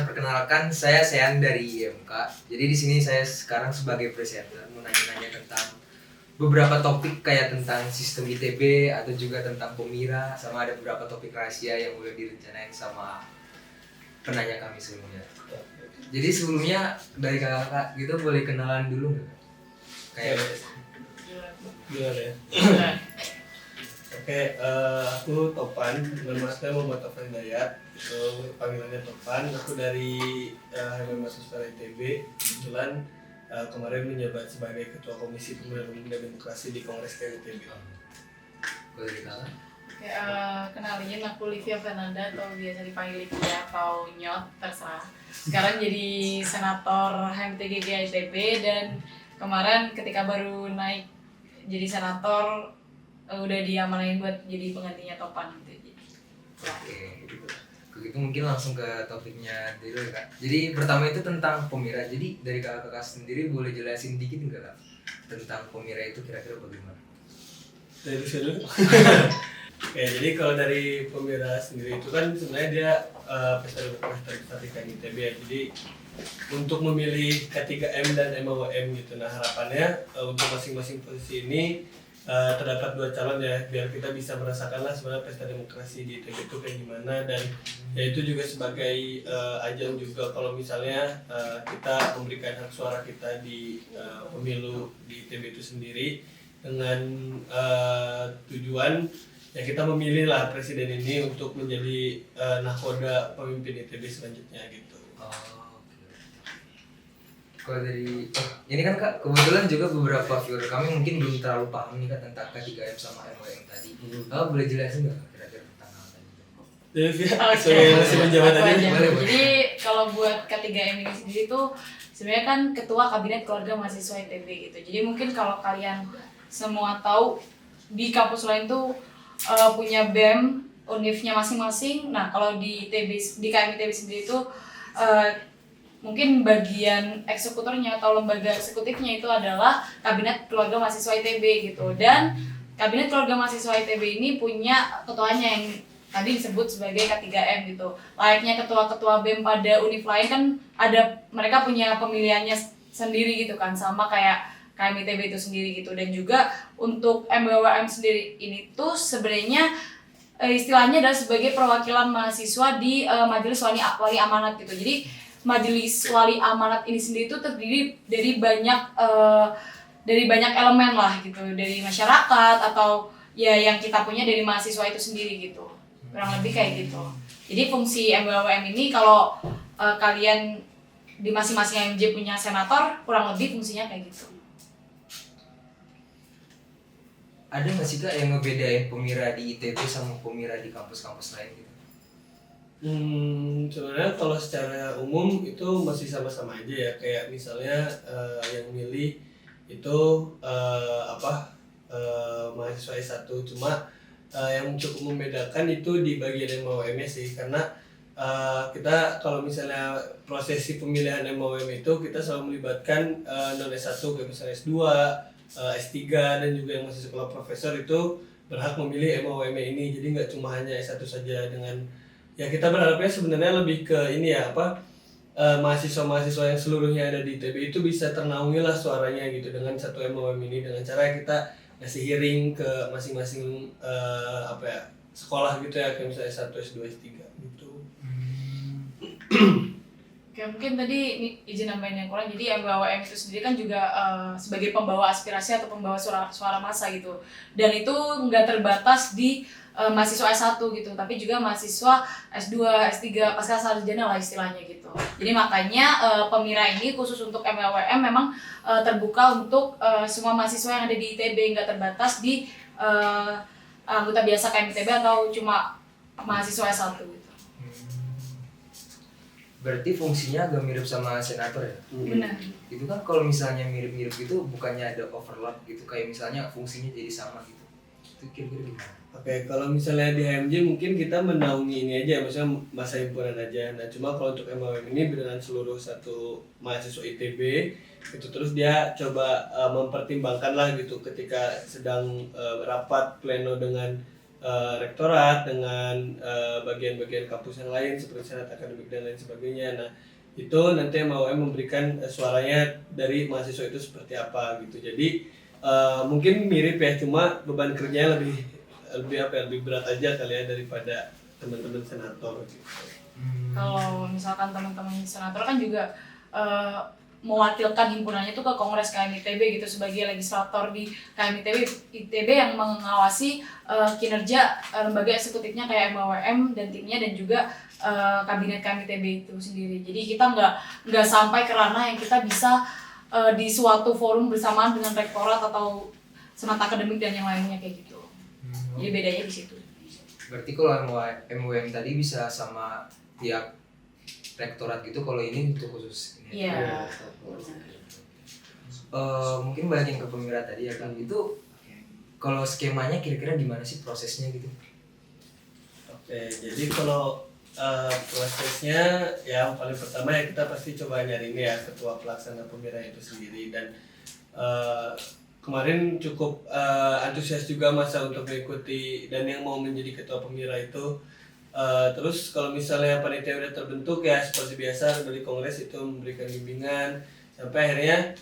perkenalkan saya Sean dari IMK. Jadi di sini saya sekarang sebagai presenter mau nanya-nanya tentang beberapa topik kayak tentang sistem ITB atau juga tentang Pemira, sama ada beberapa topik rahasia yang udah direncanain sama penanya kami sebelumnya. Jadi sebelumnya dari kakak gitu boleh kenalan dulu nggak? Kayak Gimana ya? Oke, aku Topan, nama saya Muhammad Topan Hidayat. Itu panggilannya Topan. Aku dari Himpunan Mahasiswa ITB. Kebetulan kemarin menjabat sebagai Ketua Komisi Pemilihan Umum dan Demokrasi di Kongres KMITB. boleh dikatakan? Oke, kenalin aku Livia Fernanda atau biasa dipanggil Livia atau Nyot, terserah. Sekarang jadi senator HMTGG ITB dan kemarin ketika baru naik jadi senator udah diamanain buat jadi penggantinya Topan gitu. Oke, begitu mungkin langsung ke topiknya dulu ya, Kak. Jadi pertama itu tentang Pemira. Jadi dari kakak sendiri boleh jelasin dikit nggak, Kak, tentang Pemira itu kira-kira bagaimana? Dari saya dulu. Oke, jadi kalau dari Pemira sendiri itu kan sebenarnya dia pesta demokrasi terbesar di KMITB ya. Jadi untuk memilih K3M dan MAWM gitu. Nah harapannya untuk masing-masing posisi ini terdapat 2 calon ya, biar kita bisa merasakanlah sebenarnya pesta demokrasi di ITB itu kayak gimana, dan ya itu juga sebagai ajang juga kalau misalnya kita memberikan hak suara kita di pemilu di ITB itu sendiri dengan tujuan ya kita memilih lah presiden ini untuk menjadi nahkoda pemimpin ITB selanjutnya gitu. Kalau dari ini kan Kak, kebetulan juga beberapa viewer kami mungkin belum terlalu paham nih Kak tentang K3M sama MOM tadi. Kakak boleh jelasin nggak kira-kira tentang hal tadi? Saya masih menjawab tadi. Boleh. Jadi kalau buat K3M ini sendiri tuh sebenarnya kan Ketua Kabinet Keluarga Mahasiswa ITB gitu. Jadi mungkin kalau kalian semua tahu di kampus lain tuh punya BEM, univnya masing-masing. Nah kalau di ITB, di KMITB sendiri tuh mungkin bagian eksekutornya atau lembaga eksekutifnya itu adalah Kabinet Keluarga Mahasiswa ITB gitu. Dan Kabinet Keluarga Mahasiswa ITB ini punya ketuanya yang tadi disebut sebagai K3M gitu. Layaknya ketua-ketua BEM pada univ lain kan mereka punya pemilihannya sendiri gitu kan, sama kayak KMITB itu sendiri gitu. Dan juga untuk MWWM sendiri ini tuh sebenarnya istilahnya adalah sebagai perwakilan mahasiswa di Majelis Wali Amanat gitu. Jadi Majelis Wali Amanat ini sendiri itu terdiri dari banyak elemen lah gitu, dari masyarakat atau ya yang kita punya dari mahasiswa itu sendiri gitu, kurang lebih kayak gitu. Jadi fungsi MWWM ini kalau kalian di masing-masing MJ punya senator, kurang lebih fungsinya kayak gitu. Ada nggak sih Kak yang ngebedain Pemira di ITB sama Pemira di kampus-kampus lain gitu? Sebenarnya kalau secara umum itu masih sama-sama aja ya, kayak misalnya yang milih itu mahasiswa S1, cuma yang cukup membedakan itu di bagian MAWM sih, karena kita kalau misalnya prosesi pemilihan MAWM itu kita selalu melibatkan non S1 kayak misalnya S2, S3 dan juga yang masih sekolah profesor itu berhak memilih MAWM ini. Jadi nggak cuma hanya S1 saja. Dengan ya kita berharapnya sebenarnya lebih ke ini ya mahasiswa-mahasiswa yang seluruhnya ada di ITB itu bisa ternaungi lah suaranya gitu dengan satu MAWM ini, dengan cara kita ngasih hearing ke masing-masing sekolah gitu ya, kayak misalnya S1, S2, S3 gitu. Oke, mungkin tadi izin nambahin yang kurang. Jadi MWWM itu sendiri kan juga sebagai pembawa aspirasi atau pembawa suara massa gitu. Dan itu nggak terbatas di mahasiswa S1 gitu, tapi juga mahasiswa S2, S3, pasca sarjana lah istilahnya gitu. Jadi makanya Pemira ini khusus untuk MWWM memang terbuka untuk semua mahasiswa yang ada di ITB, nggak terbatas di anggota biasa KMITB atau cuma mahasiswa S1 gitu. Berarti fungsinya agak mirip sama senator ya? Benar. Itu kan kalau misalnya mirip-mirip gitu bukannya ada overlap gitu, kayak misalnya fungsinya jadi sama gitu. Itu kira-kira gimana? Oke, kalau misalnya di HMJ mungkin kita menaungi ini aja, maksudnya masa himpunan aja. Nah, cuma kalau untuk MAWM ini dengan seluruh satu mahasiswa ITB itu terus dia coba mempertimbangkan lah gitu ketika sedang rapat pleno dengan rektorat, dengan bagian-bagian kampus yang lain seperti senat akademik dan lain sebagainya. Nah, itu nanti MAUM memberikan suaranya dari mahasiswa itu seperti apa gitu. Jadi mungkin mirip ya, cuma beban kerjanya lebih berat aja kali ya daripada teman-teman senator gitu. Kalau misalkan teman-teman senator kan juga mewakilkan himpunannya tuh ke Kongres KMITB gitu sebagai legislator di KMITB yang mengawasi kinerja lembaga eksekutifnya kayak MAUM dan timnya dan juga kabinet KMITB itu sendiri. Jadi kita nggak sampai ke ranah yang kita bisa di suatu forum bersamaan dengan rektorat atau senat akademik dan yang lainnya kayak gitu. Jadi bedanya di situ. Berarti kalau MUM tadi bisa sama tiap rektorat gitu, kalau ini untuk khusus ini. Iya. Mungkin balikin ke Pemira tadi ya kan, itu kalau skemanya kira-kira gimana sih prosesnya gitu? Oke, jadi kalau prosesnya yang paling pertama ya kita pasti coba nyari ini ya ketua pelaksana Pemira itu sendiri, dan kemarin cukup antusias juga masa untuk mengikuti dan yang mau menjadi ketua Pemira itu. Terus kalau misalnya panitia udah terbentuk ya seperti biasa dari kongres itu memberikan bimbingan sampai akhirnya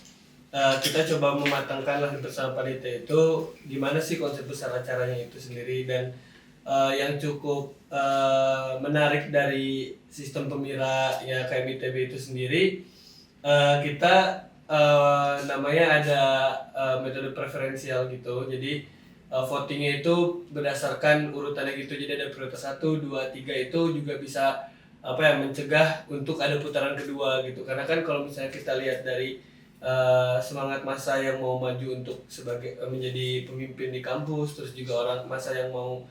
kita coba mematangkan lah bersama panitia itu gimana sih konsep besar acaranya itu sendiri. Dan yang cukup menarik dari sistem Pemira ya KMITB itu sendiri, kita namanya ada metode preferensial gitu. Jadi votingnya itu berdasarkan urutannya gitu, jadi ada prioritas 1, 2, 3 itu juga bisa mencegah untuk ada putaran kedua gitu. Karena kan kalau misalnya kita lihat dari semangat massa yang mau maju untuk sebagai menjadi pemimpin di kampus, terus juga orang massa yang mau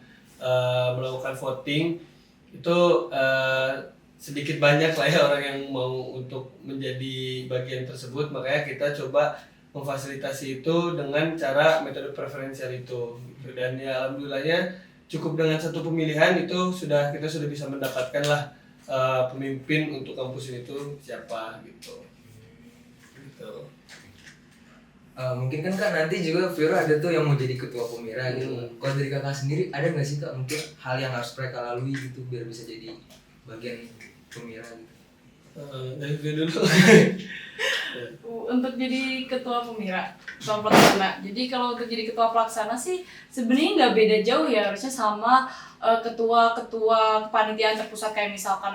melakukan voting itu sedikit banyak lah ya orang yang mau untuk menjadi bagian tersebut. Makanya kita coba memfasilitasi itu dengan cara metode preferensial itu gitu. Dan ya alhamdulillahnya cukup dengan satu pemilihan itu kita sudah bisa mendapatkan lah pemimpin untuk kampus ini tuh siapa gitu. Mungkin kan Kak nanti juga Vero ada tuh yang mau jadi ketua Pemira gitu. Kalau dari Kakak sendiri ada nggak sih Kak mungkin hal yang harus mereka lalui gitu biar bisa jadi bagian Pemira gitu? Dari gue dulu. Untuk jadi ketua Pemira, ketua pelaksana. Jadi kalau untuk jadi ketua pelaksana sih sebenarnya nggak beda jauh ya, harusnya sama ketua-ketua kepanitiaan terpusat kayak misalkan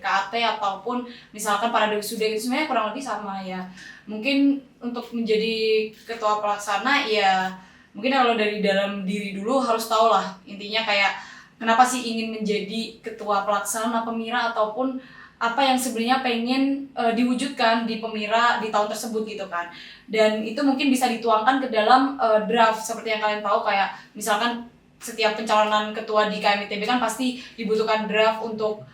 KAT ataupun misalkan para wisuda itu sebenarnya kurang lebih sama ya. Mungkin untuk menjadi ketua pelaksana ya mungkin kalau dari dalam diri dulu harus tahu lah intinya kayak kenapa sih ingin menjadi ketua pelaksana Pemira ataupun apa yang sebenarnya pengen diwujudkan di Pemira di tahun tersebut gitu kan. Dan itu mungkin bisa dituangkan ke dalam draft seperti yang kalian tahu kayak misalkan setiap pencalonan ketua di KMITB kan pasti dibutuhkan draft untuk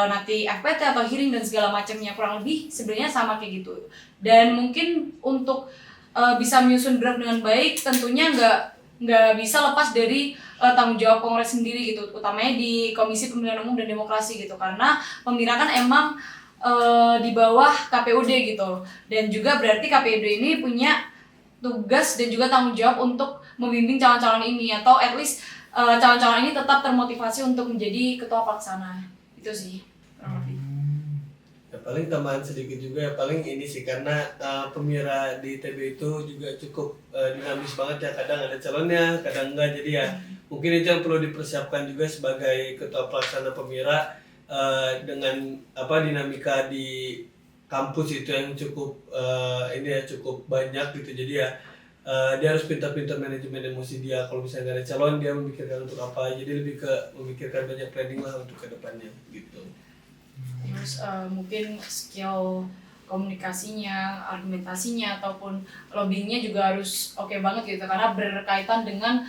nanti FPT atau hearing dan segala macamnya, kurang lebih sebenarnya sama kayak gitu. Dan mungkin untuk bisa menyusun draft dengan baik tentunya nggak bisa lepas dari tanggung jawab kongres sendiri gitu, utamanya di Komisi Pemilihan Umum dan Demokrasi gitu, karena Pemira kan emang di bawah KPUD gitu, dan juga berarti KPUD ini punya tugas dan juga tanggung jawab untuk membimbing calon-calon ini, atau at least calon-calon ini tetap termotivasi untuk menjadi ketua pelaksana. Itu sih kurang lebih. Ya paling tambahan sedikit juga ya, paling ini sih karena Pemira di TB itu juga cukup dinamis banget ya, kadang ada calonnya, kadang enggak, jadi ya mungkin itu yang perlu dipersiapkan juga sebagai ketua pelaksana Pemira dengan dinamika di kampus itu yang cukup cukup banyak gitu. Jadi ya dia harus pintar-pintar manajemen emosi dia, kalau misalnya nggak ada calon dia memikirkan untuk apa, jadi lebih ke memikirkan banyak planning lah untuk kedepannya gitu. Terus mungkin skill komunikasinya, argumentasinya ataupun lobbyingnya juga harus oke banget gitu, karena berkaitan dengan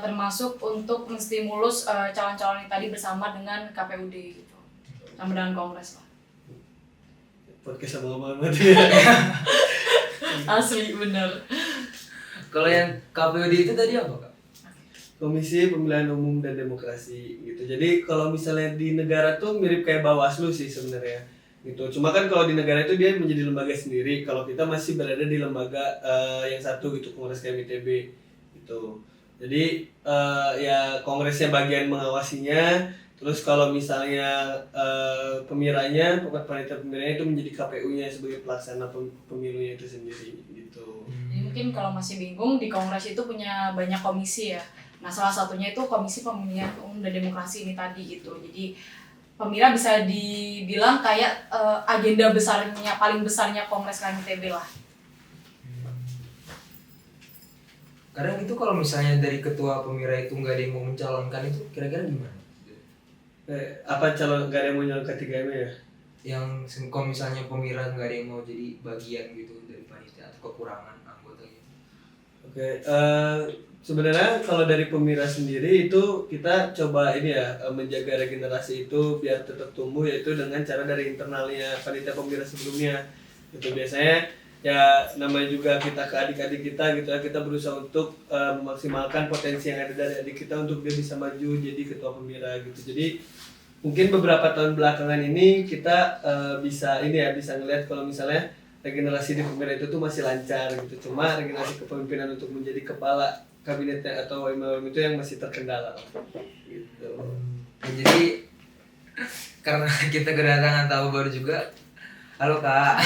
termasuk untuk menstimulus calon-calon yang tadi bersama dengan KPUD gitu, sama dengan Kongres lah. Podcast sama banget ya. Asli bener. Kalau yang KPUD itu tadi apa Kak? Komisi Pemilihan Umum dan Demokrasi gitu. Jadi kalau misalnya di negara tuh mirip kayak Bawaslu sih sebenarnya gitu. Cuma kan kalau di negara itu dia menjadi lembaga sendiri. Kalau kita masih berada di lembaga yang satu gitu, Kongres KMITB gitu. Jadi ya kongresnya bagian mengawasinya, terus kalau misalnya pemiranya, panitia pemiranya itu menjadi KPU-nya sebagai pelaksana pemilunya itu sendiri gitu. Jadi mungkin kalau masih bingung, di Kongres itu punya banyak komisi ya. Nah, salah satunya itu Komisi Pemilihan Umum dan Demokrasi ini tadi gitu. Jadi Pemira bisa dibilang kayak agenda besarnya, paling besarnya Kongres KMITB lah. Kadang itu kalau misalnya dari ketua pemira itu nggak ada yang mau mencalonkan itu kira-kira gimana? Apa calon gak ada yang mau nyalon K3M ya? Yang kalau misalnya pemira nggak ada yang mau jadi bagian gitu dari panitia atau kekurangan anggota gitu. Oke, sebenarnya kalau dari pemira sendiri itu kita coba ini ya menjaga regenerasi itu biar tetap tumbuh, yaitu dengan cara dari internalnya panitia pemira sebelumnya. Itu biasanya ya namanya juga kita ke adik-adik kita gitu ya, kita berusaha untuk memaksimalkan potensi yang ada dari adik kita untuk dia bisa maju jadi ketua pemira gitu. Jadi mungkin beberapa tahun belakangan ini kita bisa ini ya bisa ngelihat kalau misalnya regenerasi di pemira itu tuh masih lancar gitu. Cuma regenerasi kepemimpinan untuk menjadi kepala kabinetnya atau WMWM itu yang masih terkendala gitu. Jadi karena kita kedatangan tamu baru juga. Halo Kak.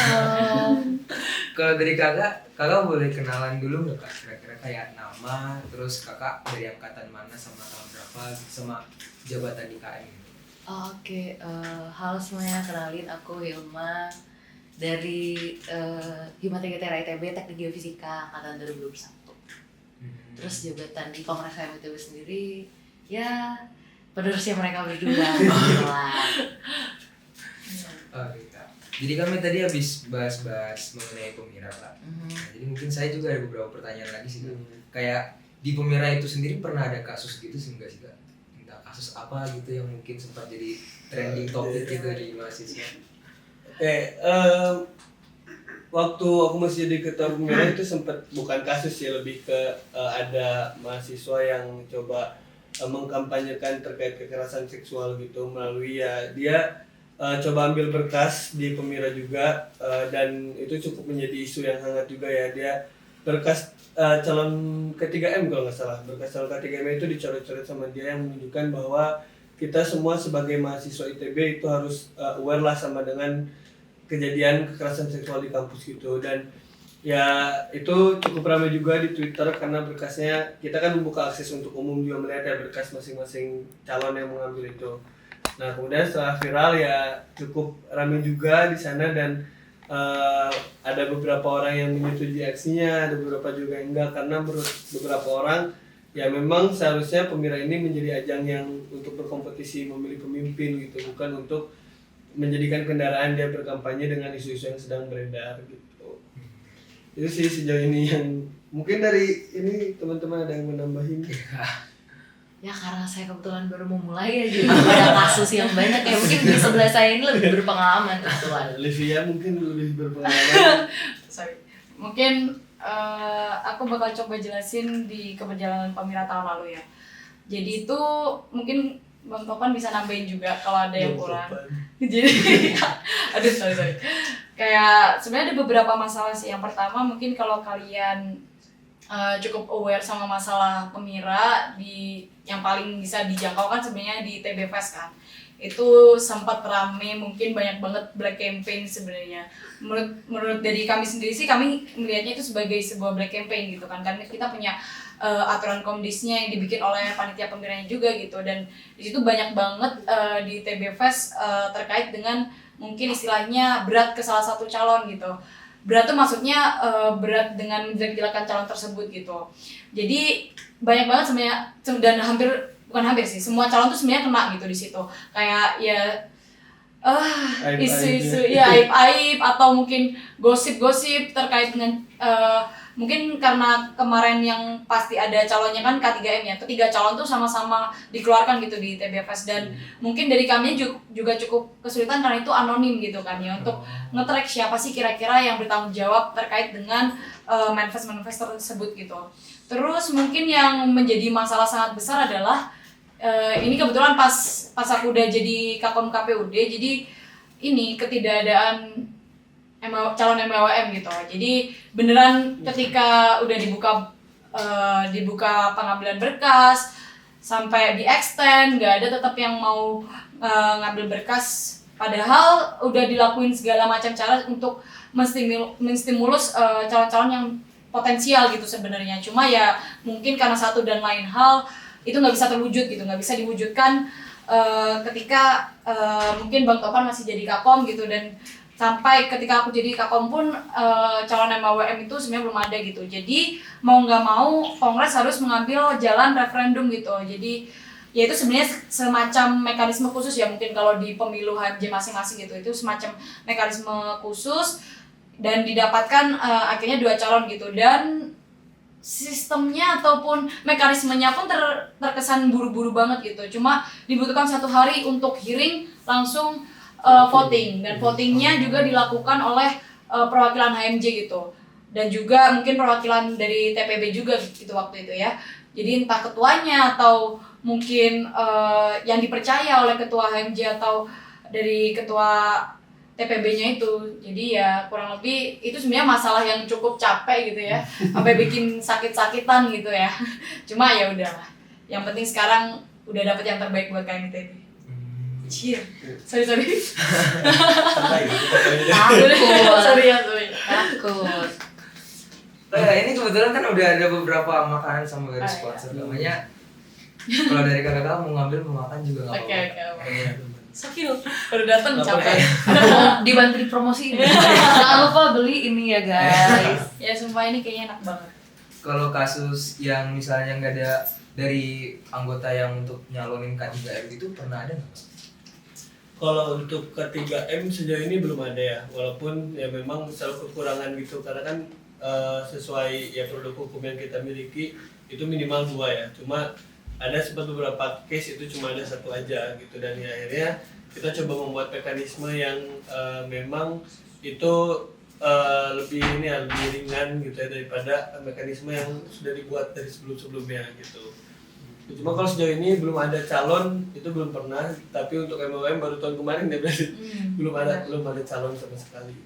Kalau dari kakak boleh kenalan dulu nggak Kak? Kira-kira kayak nama, terus kakak dari angkatan mana sama tahun berapa, sama jabatan di KM gitu. Oke, halo semuanya, kenalin aku Hilma dari Hima Tegitera ITB Teknik Geofisika angkatan 2021. Terus jabatan di Kongres ITB sendiri ya penerusnya mereka berdua. Oke Kak. Jadi kami tadi habis bahas-bahas mengenai pemira Kak. Nah, jadi mungkin saya juga ada beberapa pertanyaan lagi sih Kak. Kayak di pemira itu sendiri pernah ada kasus gitu sih enggak sih Kak? Entah kasus apa gitu yang mungkin sempat jadi trending topik gitu di mahasiswa. Oke, waktu aku masih jadi ketua pemira itu sempat bukan kasus ya, lebih ke ada mahasiswa yang coba mengkampanyekan terkait kekerasan seksual gitu melalui ya dia coba ambil berkas di pemira juga dan itu cukup menjadi isu yang hangat juga ya. Dia berkas calon K3M kalau nggak salah, berkas calon K3M itu dicoret-coret sama dia yang menunjukkan bahwa kita semua sebagai mahasiswa ITB itu harus aware lah sama dengan kejadian kekerasan seksual di kampus gitu. Dan ya itu cukup ramai juga di Twitter karena berkasnya kita kan membuka akses untuk umum juga melihat ya berkas masing-masing calon yang mengambil itu. Nah kemudian setelah viral ya cukup ramai juga di sana dan ada beberapa orang yang menyetujui aksinya, ada beberapa juga yang enggak karena menurut beberapa orang ya memang seharusnya pemira ini menjadi ajang yang untuk berkompetisi memilih pemimpin gitu, bukan untuk menjadikan kendaraan dia berkampanye dengan isu-isu yang sedang beredar gitu. Itu sih sejauh ini yang mungkin dari ini teman-teman ada yang menambahin. Ya karena saya kebetulan baru memulai ya, jadi ada kasus yang banyak ya, mungkin di sebelah saya ini lebih berpengalaman kebetulan. Livia mungkin lebih berpengalaman. Sorry. Mungkin aku bakal coba jelasin di keberjalanan pemira tahun lalu ya. Jadi itu mungkin Bang Topan bisa nambahin juga kalau ada yang kurang. Jadi aduh sorry. Kayak sebenarnya ada beberapa masalah sih. Yang pertama mungkin kalau kalian cukup aware sama masalah pemira di yang paling bisa dijangkau kan sebenarnya di TB Fest kan. Itu sempat rame, mungkin banyak banget black campaign sebenarnya. Menurut dari kami sendiri sih, kami melihatnya itu sebagai sebuah black campaign gitu kan, karena kita punya aturan komdisnya yang dibikin oleh panitia pemiranya juga gitu. Dan di situ banyak banget di TB Fest terkait dengan mungkin istilahnya berat ke salah satu calon gitu. Berat tuh maksudnya berat dengan menjelek-jelekan calon tersebut gitu. Jadi banyak banget sebenarnya, dan bukan hampir sih, semua calon tuh sebenarnya kena gitu di situ. Kayak ya isu-isu ya aib-aib atau mungkin gosip-gosip terkait dengan mungkin karena kemarin yang pasti ada calonnya kan K3M ya, ketiga calon tuh sama-sama dikeluarkan gitu di TBFS. Dan mungkin dari kami juga cukup kesulitan karena itu anonim gitu kan ya, untuk nge-track siapa sih kira-kira yang bertanggung jawab terkait dengan manifest tersebut gitu. Terus mungkin yang menjadi masalah sangat besar adalah ini kebetulan pas aku udah jadi Kakom KPUD, jadi ini ketidakadaan calon MLWM gitu. Jadi beneran ketika udah dibuka dibuka pengambilan berkas sampai di extend, nggak ada tetap yang mau ngambil berkas, padahal udah dilakuin segala macam cara untuk menstimulus calon-calon yang potensial gitu sebenarnya. Cuma ya mungkin karena satu dan lain hal itu nggak bisa terwujud gitu, nggak bisa diwujudkan ketika mungkin Bang Topan masih jadi Kakom gitu, dan sampai ketika aku jadi Kakom pun calon MAWM itu sebenarnya belum ada gitu. Jadi mau nggak mau Kongres harus mengambil jalan referendum gitu. Jadi ya itu sebenarnya semacam mekanisme khusus ya, mungkin kalau di pemilu HMJ masing-masing gitu, itu semacam mekanisme khusus dan didapatkan akhirnya 2 calon gitu, dan sistemnya ataupun mekanismenya pun terkesan buru-buru banget gitu. Cuma dibutuhkan 1 hari untuk hearing langsung voting, dan votingnya juga dilakukan oleh perwakilan HMJ gitu, dan juga mungkin perwakilan dari TPB juga gitu waktu itu ya. Jadi entah ketuanya atau mungkin yang dipercaya oleh ketua HMJ atau dari ketua TPB-nya itu. Jadi ya kurang lebih itu sebenarnya masalah yang cukup capek gitu ya, sampai bikin sakit-sakitan gitu ya. Cuma ya udahlah, yang penting sekarang udah dapet yang terbaik buat KMITB. Cie, sorry. Santai, Sorry. Takut. Ini kebetulan kan udah ada beberapa makanan sama dari sponsor. Namanya kalau dari kakak mau ngambil mau makan juga nggak apa-apa. Oke. Sakil, baru datang capek. Dibantu dipromosiin. Jangan lupa beli ini ya guys. Ya sumpah ini kayaknya enak banget. Kalau kasus yang misalnya nggak ada dari anggota yang untuk nyalonin K3M itu pernah ada nggak? Kalau untuk K3M sejauh ini belum ada ya, walaupun ya memang selalu kekurangan gitu, karena kan sesuai ya produk hukum yang kita miliki itu minimal 2 ya, cuma ada sempat beberapa case itu cuma ada 1 aja gitu, dan ya, akhirnya kita coba membuat mekanisme yang memang itu lebih ringan gitu ya daripada mekanisme yang sudah dibuat dari sebelumnya gitu. Cuma kalau sejauh ini belum ada calon, itu belum pernah, tapi untuk MOM baru tahun kemarin ya berarti belum ada calon sama sekali.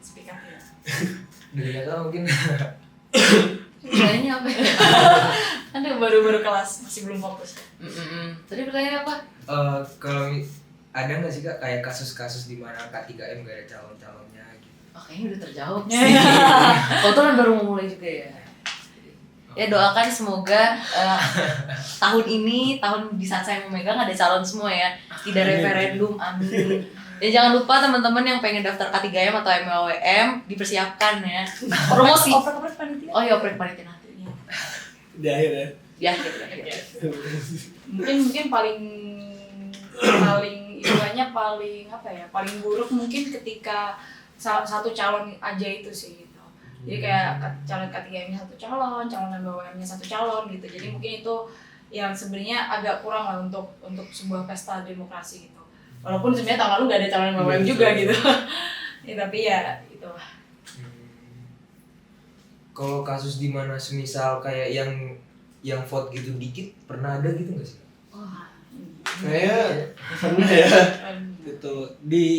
Speak up ya. Dari kakak mungkin. Pertanyaannya apa ya? Aduh, baru kelas, masih belum fokus. Tadi pertanyaan apa? Kalau ada nggak sih kak kayak kasus-kasus di mana K3M nggak ada calon-calonnya gitu? Oh, kayaknya udah terjawab sih. Kebetulan baru mau mulai juga ya. Ya doakan semoga tahun ini, tahun di saat saya memegang ada calon semua ya. Tidak referendum, amin. Dan jangan lupa teman-teman yang pengen daftar K3M atau MAWM dipersiapkan ya. Promosi. Oprek panitia. Oh iya, oprek panitia nanti. Di akhir ya. Di akhir. Mungkin paling istilahnya paling apa ya, paling buruk mungkin ketika satu calon aja itu sih gitu. Jadi kayak calon K3M-nya 1 calon MBWM-nya 1 calon gitu. Jadi mungkin itu yang sebenarnya agak kurang lah untuk sebuah pesta demokrasi gitu. Walaupun sebenarnya tahun lalu nggak ada calon MBWM juga gitu. Ya, tapi ya itulah. Kalau kasus di mana semisal kayak yang vote gitu dikit pernah ada gitu nggak sih? Kayaknya pernah ya. Gitu di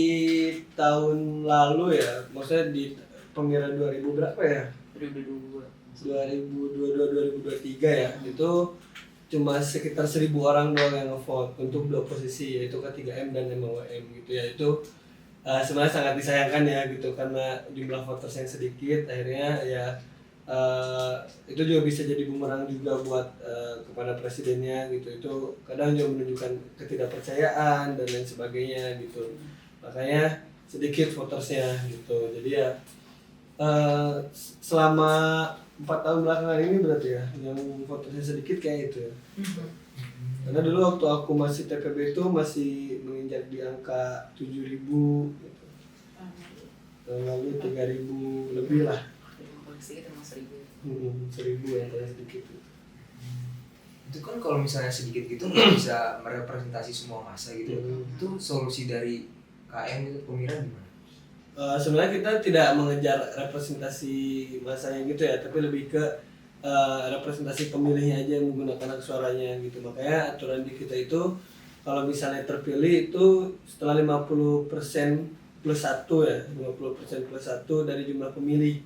tahun lalu ya, maksudnya di pemilihan 2000 berapa ya? 2022-2023 ya. Itu cuma sekitar 1000 orang doang yang nge-vote untuk 2 posisi, yaitu K3M dan MAWM gitu ya. Itu sebenarnya sangat disayangkan ya gitu, karena jumlah voters yang sedikit, akhirnya ya itu juga bisa jadi bumerang juga buat kepada presidennya gitu. Itu kadang juga menunjukkan ketidakpercayaan dan lain sebagainya gitu, makanya sedikit votersnya gitu. Jadi ya selama 4 tahun belakangan ini berarti ya yang votersnya sedikit kayak itu ya. Karena dulu waktu aku masih TPB itu masih menginjak di angka 7.000 gitu. Tahun lalu 3.000 lebih lah. Sedikit emang 1.000 yang paling sedikit. Itu kan kalau misalnya sedikit gitu nggak bisa merepresentasi semua masa gitu. Itu solusi dari KM itu pemilihan gimana? Sebenarnya kita tidak mengejar representasi masanya gitu ya, tapi lebih ke representasi pemilihnya aja yang menggunakan hak suaranya gitu. Makanya aturan di kita itu kalau misalnya terpilih itu setelah 50% plus 1 ya, 50% plus 1 dari jumlah pemilih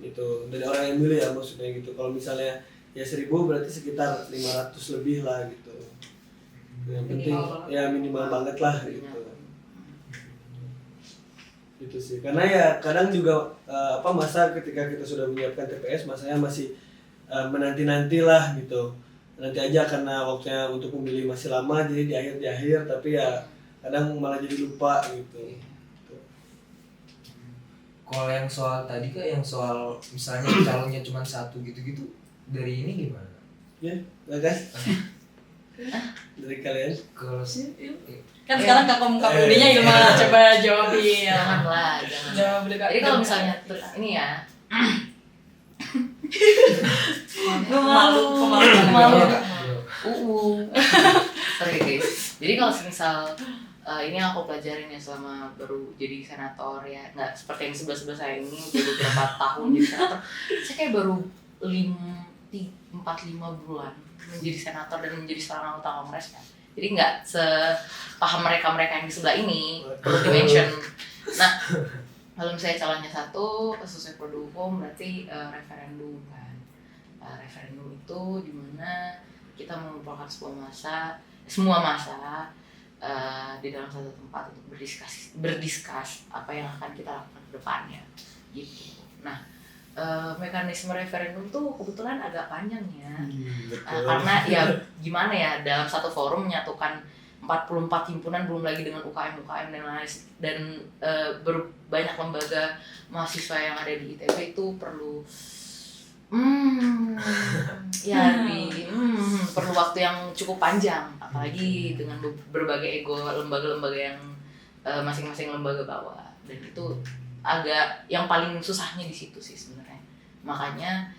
gitu, dari orang yang milih ya maksudnya gitu. Kalau misalnya ya 1.000 berarti sekitar 500 lebih lah gitu. Yang penting Minimal ya minimal banget lah gitu. Gitu sih, karena ya kadang juga masa ketika kita sudah menyiapkan TPS masanya masih menanti-nanti lah gitu, nanti aja karena waktunya untuk memilih masih lama, jadi di akhir tapi ya kadang malah jadi lupa gitu. Kalau yang soal tadi Kak, yang soal misalnya calonnya cuma satu gitu-gitu, dari ini gimana? Ya, kan? Dari kalian? Kalau Kan sekarang KKM-nya Ilma coba jawabin. Janganlah, Jawab jangan. dekat. Jadi kalau misalnya ini ya, Malu. Malu. Kak? Sorry guys. Jadi kalau misal ini yang aku pelajarin ya selama baru jadi senator ya, nggak seperti yang sebelah saya ini udah beberapa tahun jadi senator. Saya kayak baru 4-5 bulan menjadi senator dan menjadi seorang anggota Kongres kan. Jadi nggak sepaham mereka yang di sebelah ini, perlu di-mention. Nah, kalau misalnya calonnya satu sesuai produk hukum berarti referendum kan. Referendum itu dimana kita mengumpulkan semua masa di dalam satu tempat untuk berdiskus apa yang akan kita lakukan ke depannya gitu. Nah, mekanisme referendum tuh kebetulan agak panjang ya. Karena ya gimana ya, dalam satu forum menyatukan 44 himpunan, belum lagi dengan UKM dan lain, dan banyak lembaga mahasiswa yang ada di ITB itu perlu perlu waktu yang cukup panjang, apalagi dengan berbagai ego lembaga-lembaga yang masing-masing lembaga bawa, dan itu agak yang paling susahnya di situ sih sebenarnya. Makanya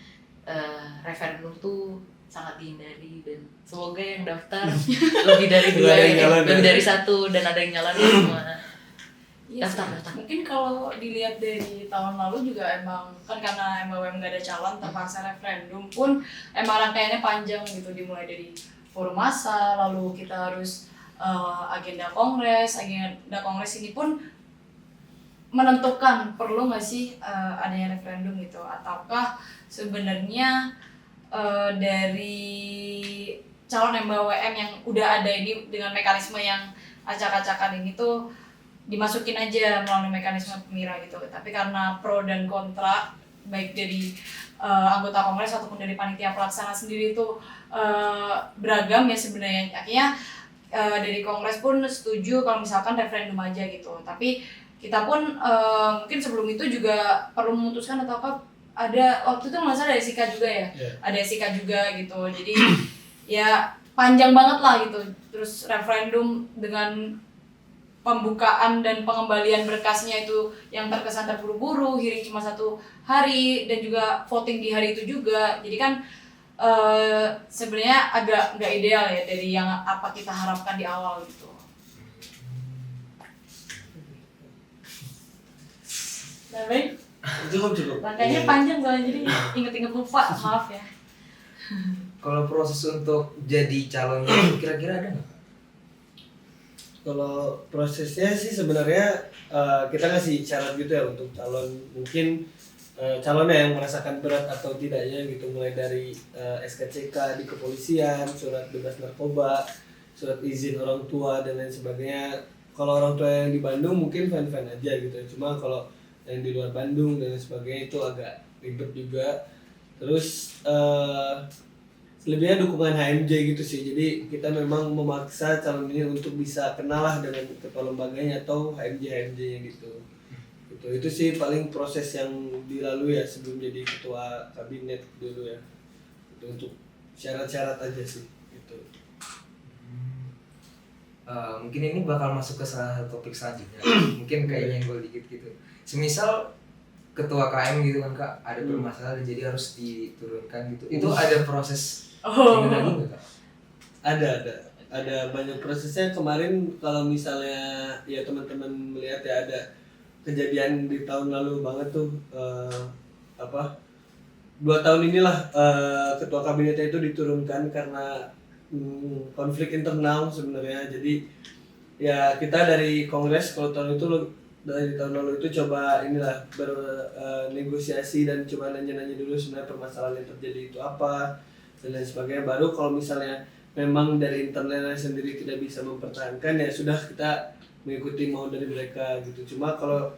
referendum tuh sangat dihindari, dan semoga yang daftar lebih dari lebih dari satu, dan ada yang nyalain semua. Daftar. Mungkin kalau dilihat dari tahun lalu juga emang kan karena MWM nggak ada calon, terpaksa referendum pun emang rangkaiannya panjang gitu, dimulai dari forum massa, lalu kita harus agenda kongres ini pun menentukan perlu nggak sih adanya referendum gitu, ataukah sebenarnya dari calon MWM yang udah ada ini dengan mekanisme yang acak-acakan ini tuh dimasukin aja melalui mekanisme pemira gitu. Tapi karena pro dan kontra baik dari anggota kongres ataupun dari panitia pelaksana sendiri itu beragam ya sebenarnya. Akhirnya dari kongres pun setuju kalau misalkan referendum aja gitu. Tapi kita pun mungkin sebelum itu juga perlu memutuskan ataukah ada waktu itu nggak salah ada SIKA juga ya, ada SIKA juga gitu. Jadi ya panjang banget lah gitu. Terus referendum dengan pembukaan dan pengembalian berkasnya itu yang terkesan terburu-buru, hearing cuma 1 hari dan juga voting di hari itu juga. Jadi kan sebenarnya agak nggak ideal ya dari yang apa kita harapkan di awal gitu. Nah, baik. Cukup. Rangkaiannya panjang soalnya, jadi inget-inget lupa, maaf ya. Kalau proses untuk jadi calonnya kira-kira ada nggak? Kalau prosesnya sih sebenarnya kita ngasih syarat gitu ya untuk calon, mungkin calonnya yang merasakan berat atau tidaknya gitu, mulai dari SKCK di kepolisian, surat bebas narkoba, surat izin orang tua dan lain sebagainya. Kalau orang tua yang di Bandung mungkin fine-fine aja gitu, cuma kalau yang di luar Bandung dan lain sebagainya itu agak ribet juga. Terus selebihnya dukungan HMJ gitu sih, jadi kita memang memaksa calon ini untuk bisa kenal lah dengan ketua lembaganya atau HMJ-nya gitu. Itu sih paling proses yang dilalui ya sebelum jadi ketua kabinet dulu ya. Itu untuk syarat-syarat aja sih gitu. Mungkin ini bakal masuk ke salah satu topik selanjutnya. Mungkin kayaknya yang gue dikit gitu. Semisal ketua KM gitu kan Kak, ada bermasalah dan jadi harus diturunkan gitu. Itu ada proses lagi nggak Kak? Ada banyak prosesnya. Kemarin kalau misalnya ya teman-teman melihat ya, ada kejadian di tahun lalu banget tuh 2 tahun inilah ketua kabinetnya itu diturunkan karena konflik internal sebenarnya. Jadi ya kita dari kongres kalau tahun itu dari tahun lalu itu coba inilah bernegosiasi dan coba nanya-nanya dulu sebenarnya permasalahan yang terjadi itu apa dan lain sebagainya. Baru kalau misalnya memang dari internalnya sendiri tidak bisa mempertahankan, ya sudah kita mengikuti mau dari mereka gitu. Cuma kalau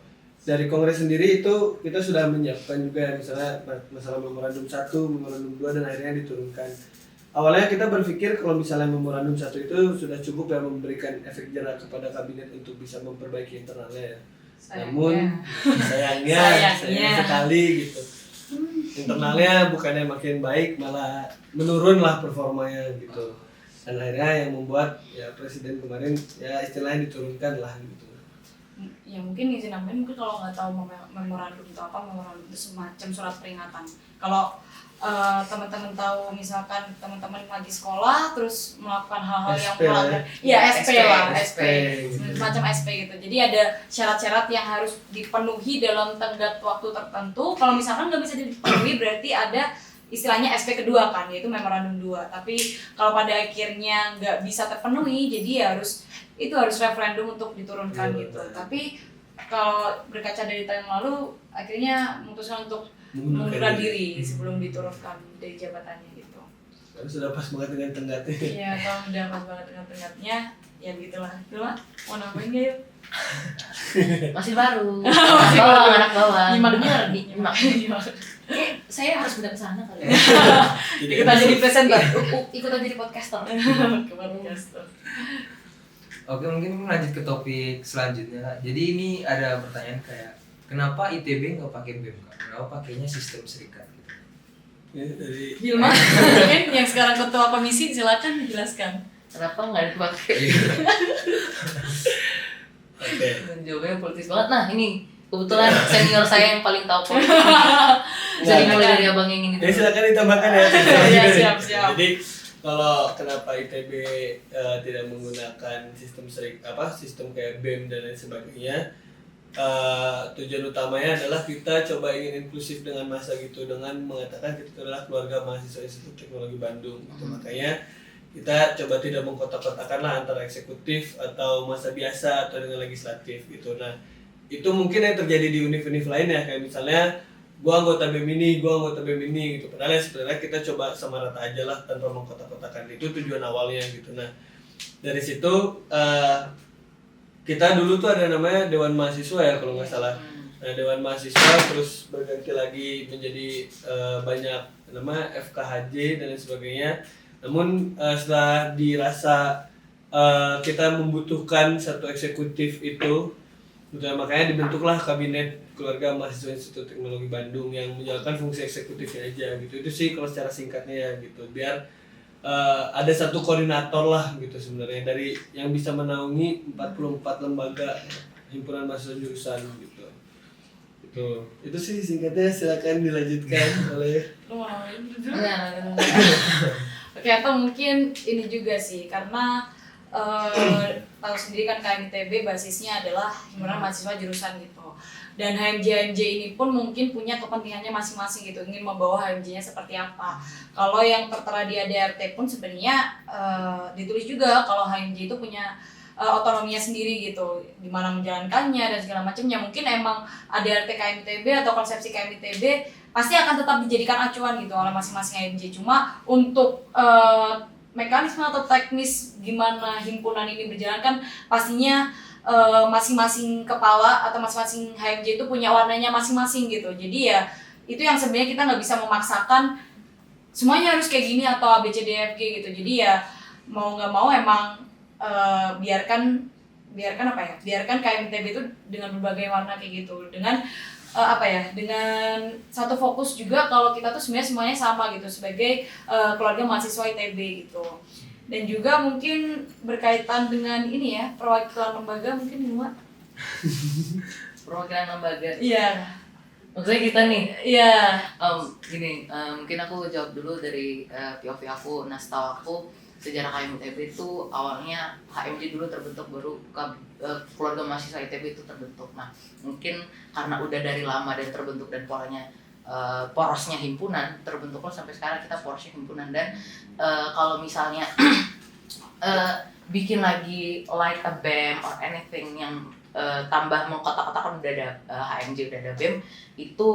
dari Kongres sendiri itu kita sudah menyiapkan juga misalnya masalah memorandum 1, memorandum 2 dan akhirnya diturunkan. Awalnya kita berpikir kalau misalnya memorandum 1 itu sudah cukup ya memberikan efek jerah kepada kabinet untuk bisa memperbaiki internalnya ya. Namun sayangnya sekali gitu. Internalnya bukannya makin baik malah menurun lah performanya gitu. Dan akhirnya yang membuat ya presiden kemarin ya istilahnya diturunkan lah gitu. Ya mungkin izin nambahin, mungkin kalau nggak tahu memorandum itu apa, memorandum itu semacam surat peringatan. Kalau teman-teman tahu misalkan teman-teman lagi sekolah terus melakukan hal-hal yang melanggar, ya SP, semacam SP gitu. Jadi ada syarat-syarat yang harus dipenuhi dalam tenggat waktu tertentu. Kalau misalkan nggak bisa dipenuhi berarti ada istilahnya SP kedua kan, yaitu memorandum 2. Tapi kalau pada akhirnya nggak bisa terpenuhi, jadi ya harus referendum untuk diturunkan gitu. Tapi kalau berkaca dari tahun lalu, akhirnya memutuskan untuk mengundurkan diri sebelum diturunkan dari jabatannya gitu. Tapi sudah pas banget dengan tenggatnya. Iya, kalau udah pas banget dengan tenggatnya, ya begitulah. Dulu mau nambahin nggak yuk? Masih baru. Masih bawang, baru. anak bawang. Nyimak Bener, nyimak. Saya harus pindah ke sana kali ya. Kita jadi presenter. Ikut aja di podcaster. Oke, mungkin lanjut ke topik selanjutnya. Jadi ini ada pertanyaan kayak kenapa ITB nggak pakai BEM? Kenapa pakainya sistem serikat gitu? Ya, dari Hilma, mungkin yang sekarang ketua komisi silakan dijelaskan. Kenapa nggak dipakai? Oke. Jawabannya politis banget. Nah ini kebetulan senior saya yang paling tahu politik. Bisa dimulai dari abang yang ini. Ya silakan ditambahkan ya. Iya, siap. Jadi kalau kenapa ITB tidak menggunakan sistem kayak BEM dan lain sebagainya, tujuan utamanya adalah kita coba ingin inklusif dengan masa gitu, dengan mengatakan kita adalah keluarga mahasiswa Institut Teknologi Bandung gitu. Makanya kita coba tidak mengkotak-kotakan lah antara eksekutif atau masa biasa atau dengan legislatif gitu. Nah itu mungkin yang terjadi di univ-univ lain ya, kayak misalnya gua anggota BEM ini gitu. Padahal sebenarnya kita coba sama rata aja lah tanpa mengkotak-kotakan. Itu tujuan awalnya gitu. Nah dari situ kita dulu tuh ada namanya Dewan Mahasiswa ya kalau nggak salah. Nah Dewan Mahasiswa terus berganti lagi menjadi banyak nama FKHJ dan lain sebagainya. Namun setelah dirasa kita membutuhkan satu eksekutif itu, makanya dibentuklah kabinet keluarga mahasiswa Institut Teknologi Bandung yang menjalankan fungsi eksekutifnya aja gitu. Itu sih kalau secara singkatnya ya gitu, biar ada satu koordinator lah gitu sebenarnya dari yang bisa menaungi 44 lembaga himpunan mahasiswa jurusan gitu. Itu sih singkatnya, silakan dilanjutkan oleh Lu mau nambahin dulu? Oke, atau mungkin ini juga sih karena tahu sendiri kan KMITB basisnya adalah himpunan mahasiswa jurusan gitu. Dan HMJ ini pun mungkin punya kepentingannya masing-masing gitu, ingin membawa HMJ-nya seperti apa. Kalau yang tertera di ADRT pun sebenarnya ditulis juga kalau HMJ itu punya otonominya sendiri gitu, gimana menjalankannya dan segala macamnya. Mungkin emang ADRT KMITB atau konsepsi KMITB pasti akan tetap dijadikan acuan gitu oleh masing-masing HMJ. Cuma untuk mekanisme atau teknis gimana himpunan ini berjalan kan pastinya masing-masing kepala atau masing-masing HMJ itu punya warnanya masing-masing gitu. Jadi ya itu yang sebenarnya kita nggak bisa memaksakan semuanya harus kayak gini atau ABCDFG gitu. Jadi ya mau nggak mau emang biarkan KMITB itu dengan berbagai warna kayak gitu, dengan dengan satu fokus juga kalau kita tuh sebenarnya semuanya sama gitu sebagai keluarga mahasiswa ITB gitu. Dan juga mungkin berkaitan dengan ini ya, perwakilan lembaga mungkin Numa. Perwakilan lembaga. Iya. Maksudnya kita nih. Iya. Gini, mungkin aku jawab dulu dari POV aku. Nah setahu aku sejarah KMITB itu awalnya HMJ dulu terbentuk, baru keluarga mahasiswa ITB itu terbentuk. Nah mungkin karena udah dari lama dan terbentuk dan polanya porosnya himpunan terbentuklah sampai sekarang kita porosnya himpunan. Dan kalau misalnya bikin lagi like a BEM or anything yang tambah mengkotak-kotakan udah ada HMJ, udah ada BEM, itu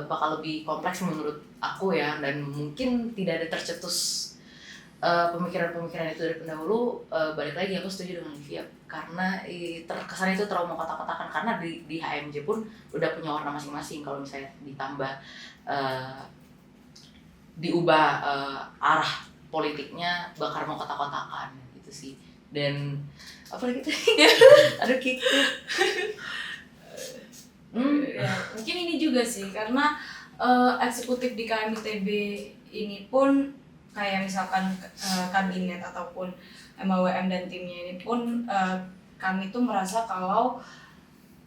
bakal lebih kompleks menurut aku ya, dan mungkin tidak ada tercetus pemikiran-pemikiran itu dari pendahulu. Balik lagi aku setuju dengan Livia karena terkesan itu terlalu mengkotak-kotakan, karena di HMJ pun udah punya warna masing-masing. Kalau misalnya ditambah diubah arah politiknya bakal mengkotak-kotakan gitu sih. Dan apa lagi tadi? Aduh gitu. Ya, mungkin ini juga sih karena eksekutif di KMITB ini pun kayak misalkan kabinet ataupun MAWM dan timnya ini pun kami tuh merasa kalau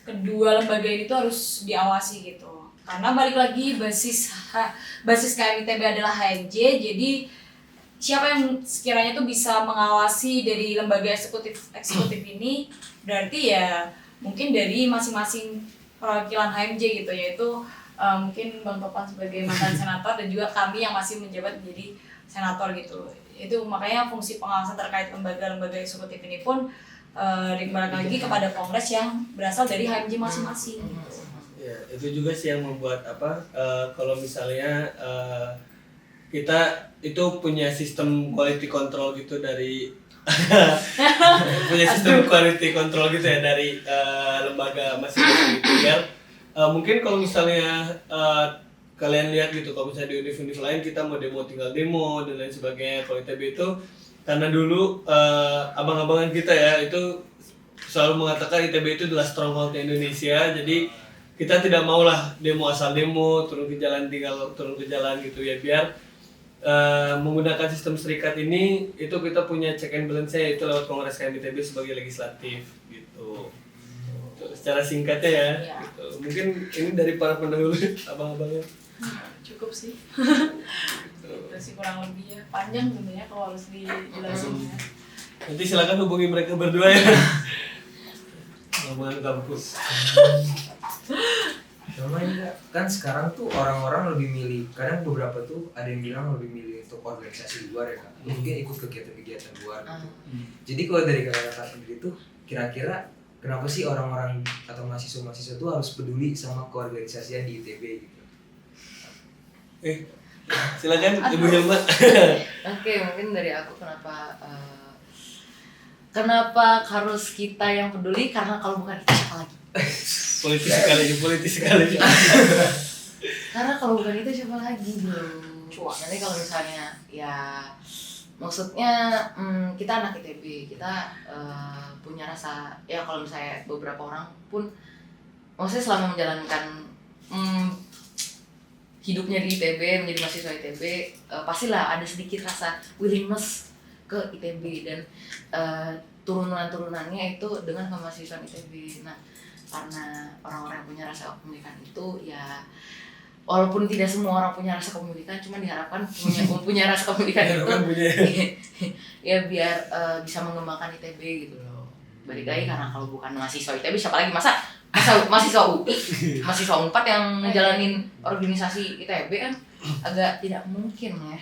kedua lembaga ini tuh harus diawasi gitu. Karena balik lagi basis KMITB adalah HMJ, jadi siapa yang sekiranya tuh bisa mengawasi dari lembaga eksekutif ini berarti ya mungkin dari masing-masing perwakilan HMJ gitu, yaitu mungkin Bang Topan sebagai mantan senator dan juga kami yang masih menjabat menjadi senator gitu. Itu makanya fungsi pengawasan terkait lembaga-lembaga eksekutif ini pun dikembalikan lagi kepada kongres yang berasal dari HMJ masing-masing gitu. Ya, itu juga sih yang membuat kalau misalnya kita itu punya sistem quality control gitu dari punya sistem quality control gitu ya dari lembaga masing-masing gitu ya. Mungkin kalau misalnya kalian lihat gitu, kalau misalnya di univ-univ lain kita mau demo tinggal demo dan lain sebagainya. Kalau ITB itu karena dulu abang-abangan kita ya itu selalu mengatakan ITB itu adalah stronghold Indonesia, jadi kita tidak maulah demo asal demo, turun ke jalan tinggal turun ke jalan gitu ya, biar menggunakan sistem serikat ini itu kita punya check and balance-nya itu lewat Kongres KMITB sebagai legislatif gitu. Secara singkatnya ya, gitu. Mungkin ini dari para pendahulu abang-abangnya. Cukup sih. Itu sih kurang lebih ya. Panjang sebenarnya kalau harus dijelasin ya. Nanti silakan hubungi mereka berdua ya. Ngomongin kampus. Cuma kan sekarang tuh orang-orang lebih milih, kadang beberapa tuh ada yang bilang lebih milih untuk organisasi luar ya Kak, mungkin ikut kegiatan-kegiatan luar gitu. Jadi kalau dari kakak sendiri tuh kira-kira kenapa sih orang-orang atau mahasiswa-mahasiswa tuh harus peduli sama keorganisasian di ITB gitu? Silakan Ibu Hilma. Oke, mungkin dari aku kenapa harus kita yang peduli, karena kalau bukan itu siapa lagi? politis sekali. Karena kalau bukan itu siapa lagi bro? Nanti kalau misalnya ya maksudnya kita anak ITB, kita punya rasa ya, kalau misalnya beberapa orang pun maksudnya selama menjalankan hidupnya di ITB, menjadi mahasiswa ITB, pastilah ada sedikit rasa willingness ke ITB dan turunan-turunannya itu dengan kemahasiswaan ITB. Nah, karena orang-orang yang punya rasa kepemilikan itu ya, walaupun tidak semua orang punya rasa kepemilikan, cuma diharapkan punya rasa kepemilikan itu ya biar bisa mengembangkan ITB gitu loh. Balik lagi, karena kalau bukan mahasiswa ITB siapa lagi, masa mahasiswa UI, mahasiswa Unpad yang ngejalanin organisasi ITB kan agak tidak mungkin ya.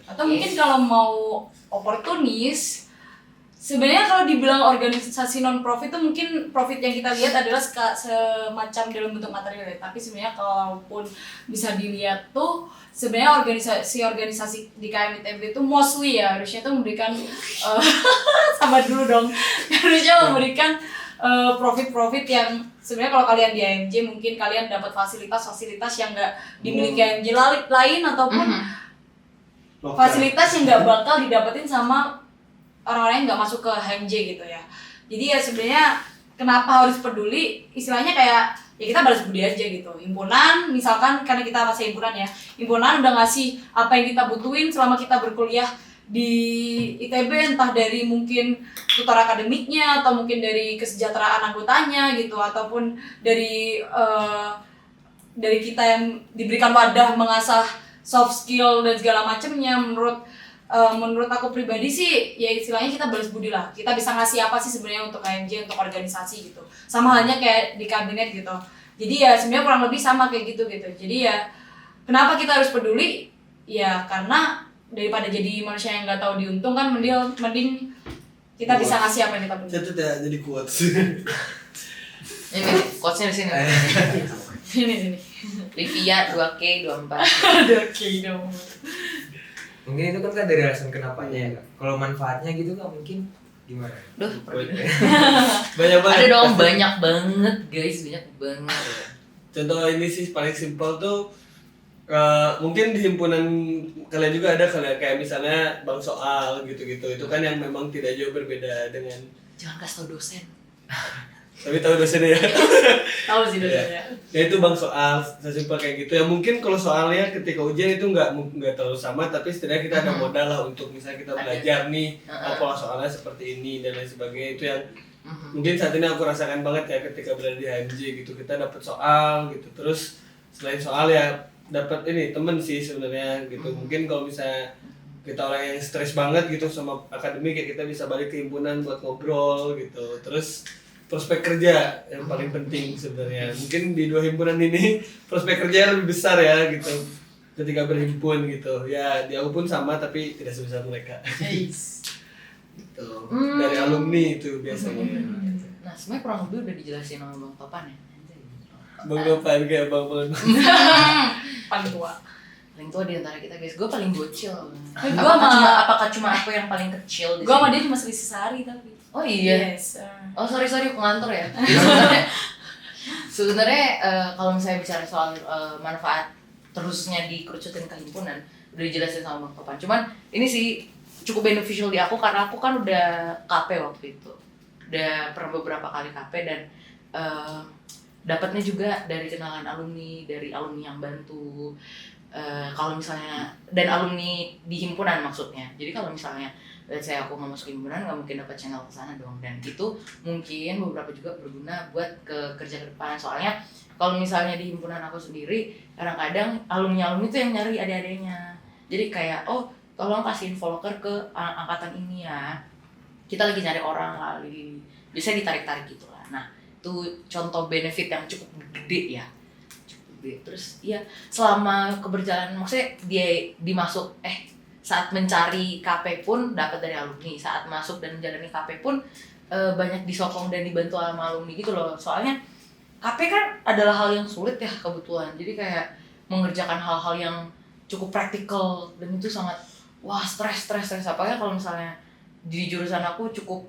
Atau mungkin kalau mau oportunis, sebenarnya kalau dibilang organisasi non profit itu mungkin profit yang kita lihat adalah semacam dalam bentuk material ya. Tapi sebenarnya kalaupun bisa dilihat tuh sebenarnya organisasi di KMITB itu mostly ya harusnya tuh memberikan sama dulu dong, harusnya memberikan profit yang sebenarnya kalau kalian di AMJ mungkin kalian dapat fasilitas yang nggak dimiliki AMJ lain ataupun fasilitas yang nggak bakal didapetin sama orang-orang yang nggak masuk ke HMJ gitu ya. Jadi ya sebenarnya kenapa harus peduli, istilahnya kayak ya kita balas budi aja gitu. Himpunan misalkan, karena kita masih himpunan ya, himpunan udah ngasih apa yang kita butuhin selama kita berkuliah di ITB, entah dari mungkin tutor akademiknya atau mungkin dari kesejahteraan anggotanya gitu, ataupun dari kita yang diberikan wadah mengasah soft skill dan segala macamnya. Menurut aku pribadi sih ya istilahnya kita balas budi lah. Kita bisa ngasih apa sih sebenarnya untuk KMJ, untuk organisasi gitu. Sama halnya kayak di kabinet gitu. Jadi ya sebenarnya kurang lebih sama kayak gitu. Jadi ya kenapa kita harus peduli? Ya karena daripada jadi manusia yang nggak tahu diuntung kan, mending Kita bisa ngasih apa yang kita punya. Catat ya jadi quotes. Ini quotesnya di sini. Sini. Livia 2K 24. Ada dong. Mungkin itu kan dari alasan kenapanya ya Kak. Kalau manfaatnya gitu Kak mungkin gimana? Duh, Banyak banget. ada dong banyak banget guys, banyak banget. Contoh ini sih paling simpel tuh mungkin di himpunan kalian juga ada kayak misalnya bank soal gitu-gitu. Itu kan yang memang tidak jauh berbeda dengan Jangan kasih tau dosen. tapi tahu dosennya ya. Tahu sih dosennya. Ya itu bang soal sesimpel kayak gitu ya mungkin kalau soalnya ketika ujian itu nggak terlalu sama tapi setidaknya kita ada modal lah untuk misalnya kita belajar nih pola soalnya seperti ini dan lain sebagainya itu yang mungkin saat ini aku rasakan banget ya ketika berada di HMJ gitu kita dapat soal gitu terus selain soal ya dapat ini temen sih sebenarnya gitu mungkin kalau misalnya kita orang yang stres banget gitu sama akademik ya kita bisa balik ke himpunan buat ngobrol gitu terus prospek kerja yang paling penting sebenarnya mungkin di 2 himpunan ini prospek kerja lebih besar ya gitu ketika berhimpun gitu ya di aku pun sama tapi tidak sebesar mereka gitu dari alumni itu biasanya. Nah, sebenarnya kurang lebih udah dijelasin sama Bang Topan ya. Bang Topan kayak bang Paling tua. Paling tua di antara kita guys, gue paling bocil. Gua Apakah cuma aku yang paling kecil di Gua sama sini? dia cuma selisih sehari tapi. Oh iya. Yes. Oh sorry aku ngantor ya. Sebenarnya kalau misalnya bicara soal manfaat terusnya dikerucutin ke himpunan udah dijelasin sama Bang Topan. Cuman ini sih cukup beneficial di aku karena aku kan udah KP waktu itu. Udah pernah beberapa kali KP dan dapatnya juga dari kenalan alumni, dari alumni yang bantu. Kalau misalnya dan alumni di himpunan maksudnya. Jadi kalau misalnya let's say aku nggak masuk himpunan nggak mungkin dapat channel ke sana dong dan itu mungkin beberapa juga berguna buat kerja ke depan soalnya kalau misalnya di himpunan aku sendiri kadang-kadang alumni itu yang nyari adik-adiknya jadi kayak oh tolong kasihin vlogger ke angkatan ini ya kita lagi nyari orang kali bisa ditarik-tarik gitu lah nah itu contoh benefit yang cukup gede ya terus ya selama keberjalanan maksudnya dia dimasuk saat mencari KP pun dapat dari alumni saat masuk dan menjalani KP pun banyak disokong dan dibantu sama alumni gitu loh soalnya KP kan adalah hal yang sulit ya kebetulan jadi kayak mengerjakan hal-hal yang cukup praktikal dan itu sangat wah stres apalagi kalau misalnya di jurusan aku cukup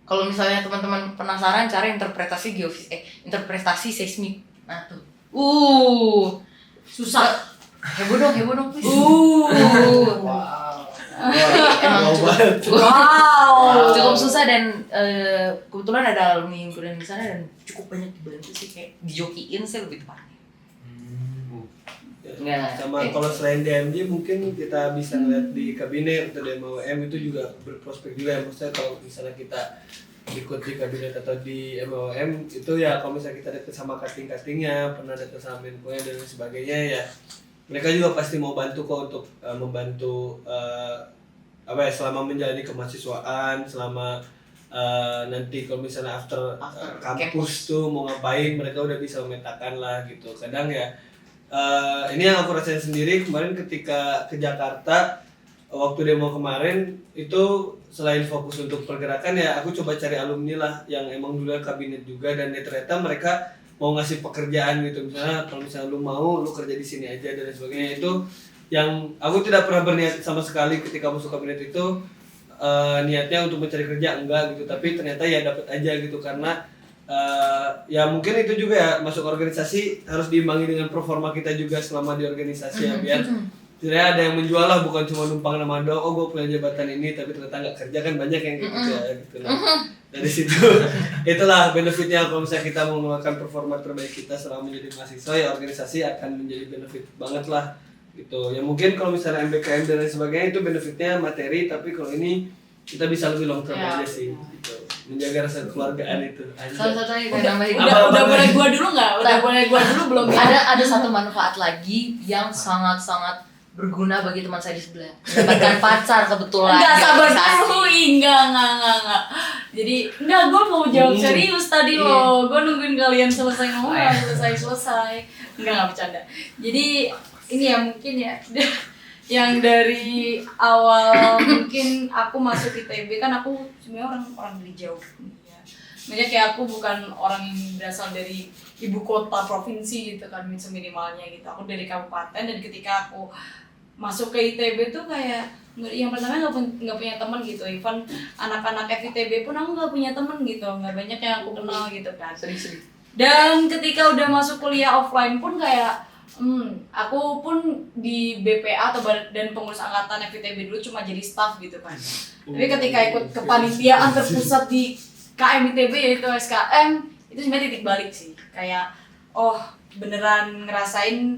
kalau misalnya teman-teman penasaran cari interpretasi seismik nah tuh susah heboh dong please. Wow. Emang cukup susah dan kebetulan ada alumni himpunan di sana dan cukup banyak dibantu sih kayak dijokiin sih lebih tepatnya. Sama kalau selain DMJ mungkin kita bisa ngeliat di kabinet atau di MOM itu juga berprospek juga ya maksudnya kalau misalnya kita ikut di kabinet atau di MOM itu ya kalau misalnya kita deket sama casting-castingnya pernah deket sama menkonya dan lain sebagainya ya mereka juga pasti mau bantu kok untuk membantu selama menjalani kemahasiswaan selama nanti kalau misalnya after kampus tuh mau ngapain mereka udah bisa memetakan lah gitu kadang ya ini yang aku rasain sendiri kemarin ketika ke Jakarta waktu demo kemarin itu selain fokus untuk pergerakan ya aku coba cari alumni lah yang emang dulu kabinet juga dan ternyata mereka mau ngasih pekerjaan gitu misalnya kalau misalnya lu mau lu kerja di sini aja dan sebagainya itu yang aku tidak pernah berniat sama sekali ketika masuk kabinet itu niatnya untuk mencari kerja enggak gitu tapi ternyata ya dapat aja gitu karena ya mungkin itu juga ya masuk organisasi harus diimbangi dengan performa kita juga selama di organisasi ya biar sebenarnya ada yang menjual lah bukan cuma numpang nama doang oh gue punya jabatan ini tapi ternyata nggak kerja kan banyak yang kayak gitu ya gitu lah dari situ itulah benefitnya kalau misalnya kita mau melakukan performa terbaik kita selama menjadi mahasiswa ya organisasi akan menjadi benefit banget lah gitu ya mungkin kalau misalnya MBKM dan lain sebagainya itu benefitnya materi tapi kalau ini kita bisa lebih long term aja sih gitu menjaga rasa kekeluargaan itu salah satu lagi gue nambahin udah boleh gua dulu nggak udah boleh gua dulu belum ada satu manfaat lagi yang sangat berguna bagi teman saya di sebelah mendapatkan pacar kebetulan enggak sabar dulu enggak jadi enggak gua mau jawab serius tadi loh gua nungguin kalian selesai ngomong selesai enggak bercanda jadi ini ya mungkin ya yang dari awal mungkin aku masuk ITB kan aku sebenarnya orang dari jauh ya. Maksudnya kayak aku bukan orang yang berasal dari ibu kota provinsi gitu kan seminimalnya gitu. Aku dari kabupaten dan ketika aku masuk ke ITB tuh kayak yang pertama nggak punya teman gitu. Even anak-anak FITB pun aku nggak punya teman gitu. Nggak banyak yang aku kenal gitu kan. Sedih. Dan ketika udah masuk kuliah offline pun kayak aku pun di BPA atau Badan Pengurus Angkatan FITB dulu cuma jadi staff gitu kan. Tapi ketika ikut kepanitiaan terpusat di KM ITB yaitu SKM, itu sebenarnya titik balik sih. Kayak beneran ngerasain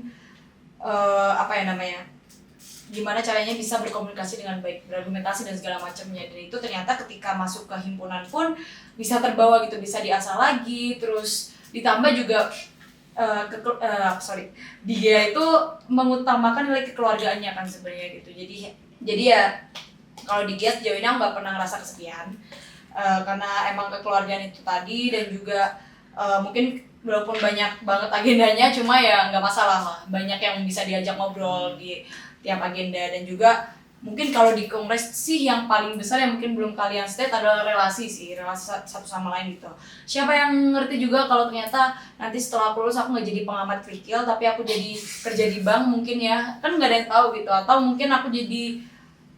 gimana caranya bisa berkomunikasi dengan baik, berargumentasi dan segala macamnya. Dan itu ternyata ketika masuk ke himpunan pun bisa terbawa gitu, bisa diasah lagi, terus ditambah juga di GEA itu mengutamakan nilai kekeluargaannya kan sebenarnya gitu. Jadi ya kalau di GEA sejauh ini aku nggak pernah ngerasa kesepian karena emang kekeluargaan itu tadi, dan juga mungkin walaupun banyak banget agendanya cuma ya nggak masalah lah, banyak yang bisa diajak ngobrol di tiap agenda. Dan juga mungkin kalau di kongres sih yang paling besar yang mungkin belum kalian state adalah relasi satu sama lain gitu. Siapa yang ngerti juga kalau ternyata nanti setelah aku lulus aku nggak jadi pengamat fikih tapi aku jadi kerja di bank mungkin ya, kan nggak ada yang tahu gitu. Atau mungkin aku jadi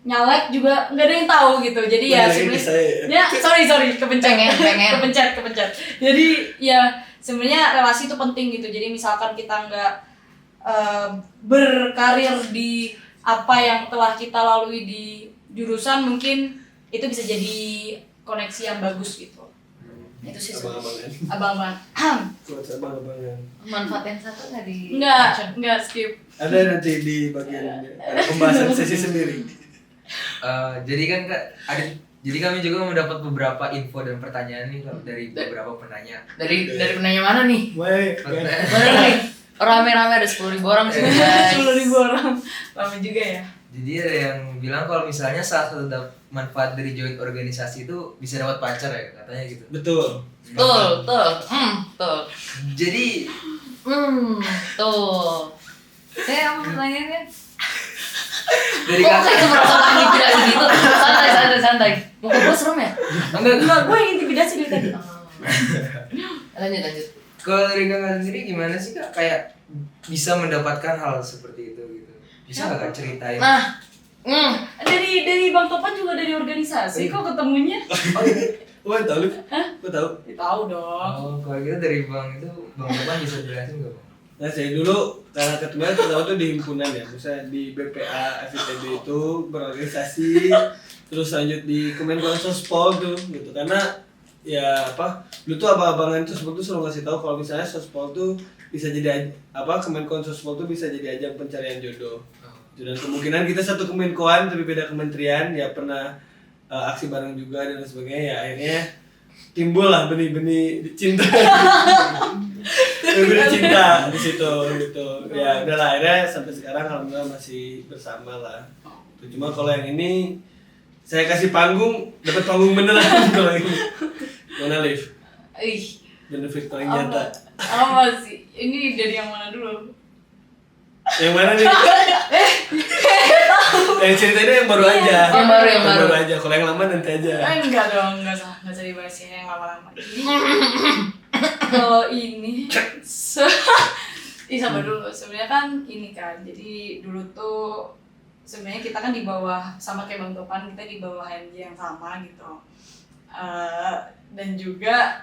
nyalek juga nggak ada yang tahu gitu. Jadi ya sebenarnya sorry kepencet. Jadi ya sebenarnya relasi itu penting gitu. Jadi misalkan kita nggak berkarir di apa yang telah kita lalui di jurusan, mungkin itu bisa jadi koneksi yang bagus gitu. Itu sih abang-abangan. Manfaat yang satu nggak di? Nggak skip. Ada nanti di bagian ada pembahasan sesi sendiri. Jadi kan jadi kami juga mendapat beberapa info dan pertanyaan nih dari beberapa penanya. Dari penanya mana nih? Baik. Mana nih? Rame-rame ada 10.000 orang sih guys. 10.000 orang, lama juga ya. Jadi ada yang bilang kalau misalnya salah satu manfaat dari join organisasi itu bisa dapat pacar ya, katanya gitu. Betul. Tuh. Jadi Tuh. Saya mau nanya kan? dari Kok kayak itu merasa intimidasi gitu? Santai. Muka gue serem ya? Enggak, gue yang intimidasi dari tadi. Lanjut. Kalau dari kakak sendiri gimana sih kak? Kayak bisa mendapatkan hal seperti itu gitu? Bisa nggak kak ceritain? Nah, Dari Bang Topan juga dari organisasi kok ketemunya? Wah, tahu lu? Kok tahu? Tahu dong. Oh, kalau gitu dari bang Topan bisa jelasin nggak bang? Nah, saya dulu karena ketemuan pertama tuh di himpunan ya, misalnya di BPA FITB itu berorganisasi, terus lanjut di Kemenkoan Sospol tuh gitu. Karena ya dulu tuh abang-abangan Sospol tuh selalu ngasih tahu kalau misalnya Sospol tuh bisa jadi Kemenkoan Sospol tuh bisa jadi ajang pencarian jodoh. Dan kemungkinan kita satu Kemenkoan tapi beda kementerian, ya pernah aksi bareng juga dan sebagainya, ya akhirnya timbul lah benih-benih cinta. Benih cinta di situ gitu. Ya udahlah, akhirnya sampai sekarang alhamdulillah masih bersama lah. Cuma kalau yang ini saya kasih panggung, dapat panggung beneran kalau ini. Mana Liv? Benefit paling nyata. Apa sih? Ini dari yang mana dulu? Yang mana nih? Yang ceritanya yang baru aja. Yang baru aja. Kalau yang lama nanti aja. Enggak dong, enggak usah dibahas yang lama-lama. Jadi kalau ini sabar dulu. Sebenarnya kan ini kan. Jadi dulu tuh sebenarnya kita kan di bawah, sama kayak Bang Topan, kita di bawah HMJ yang sama gitu. Dan juga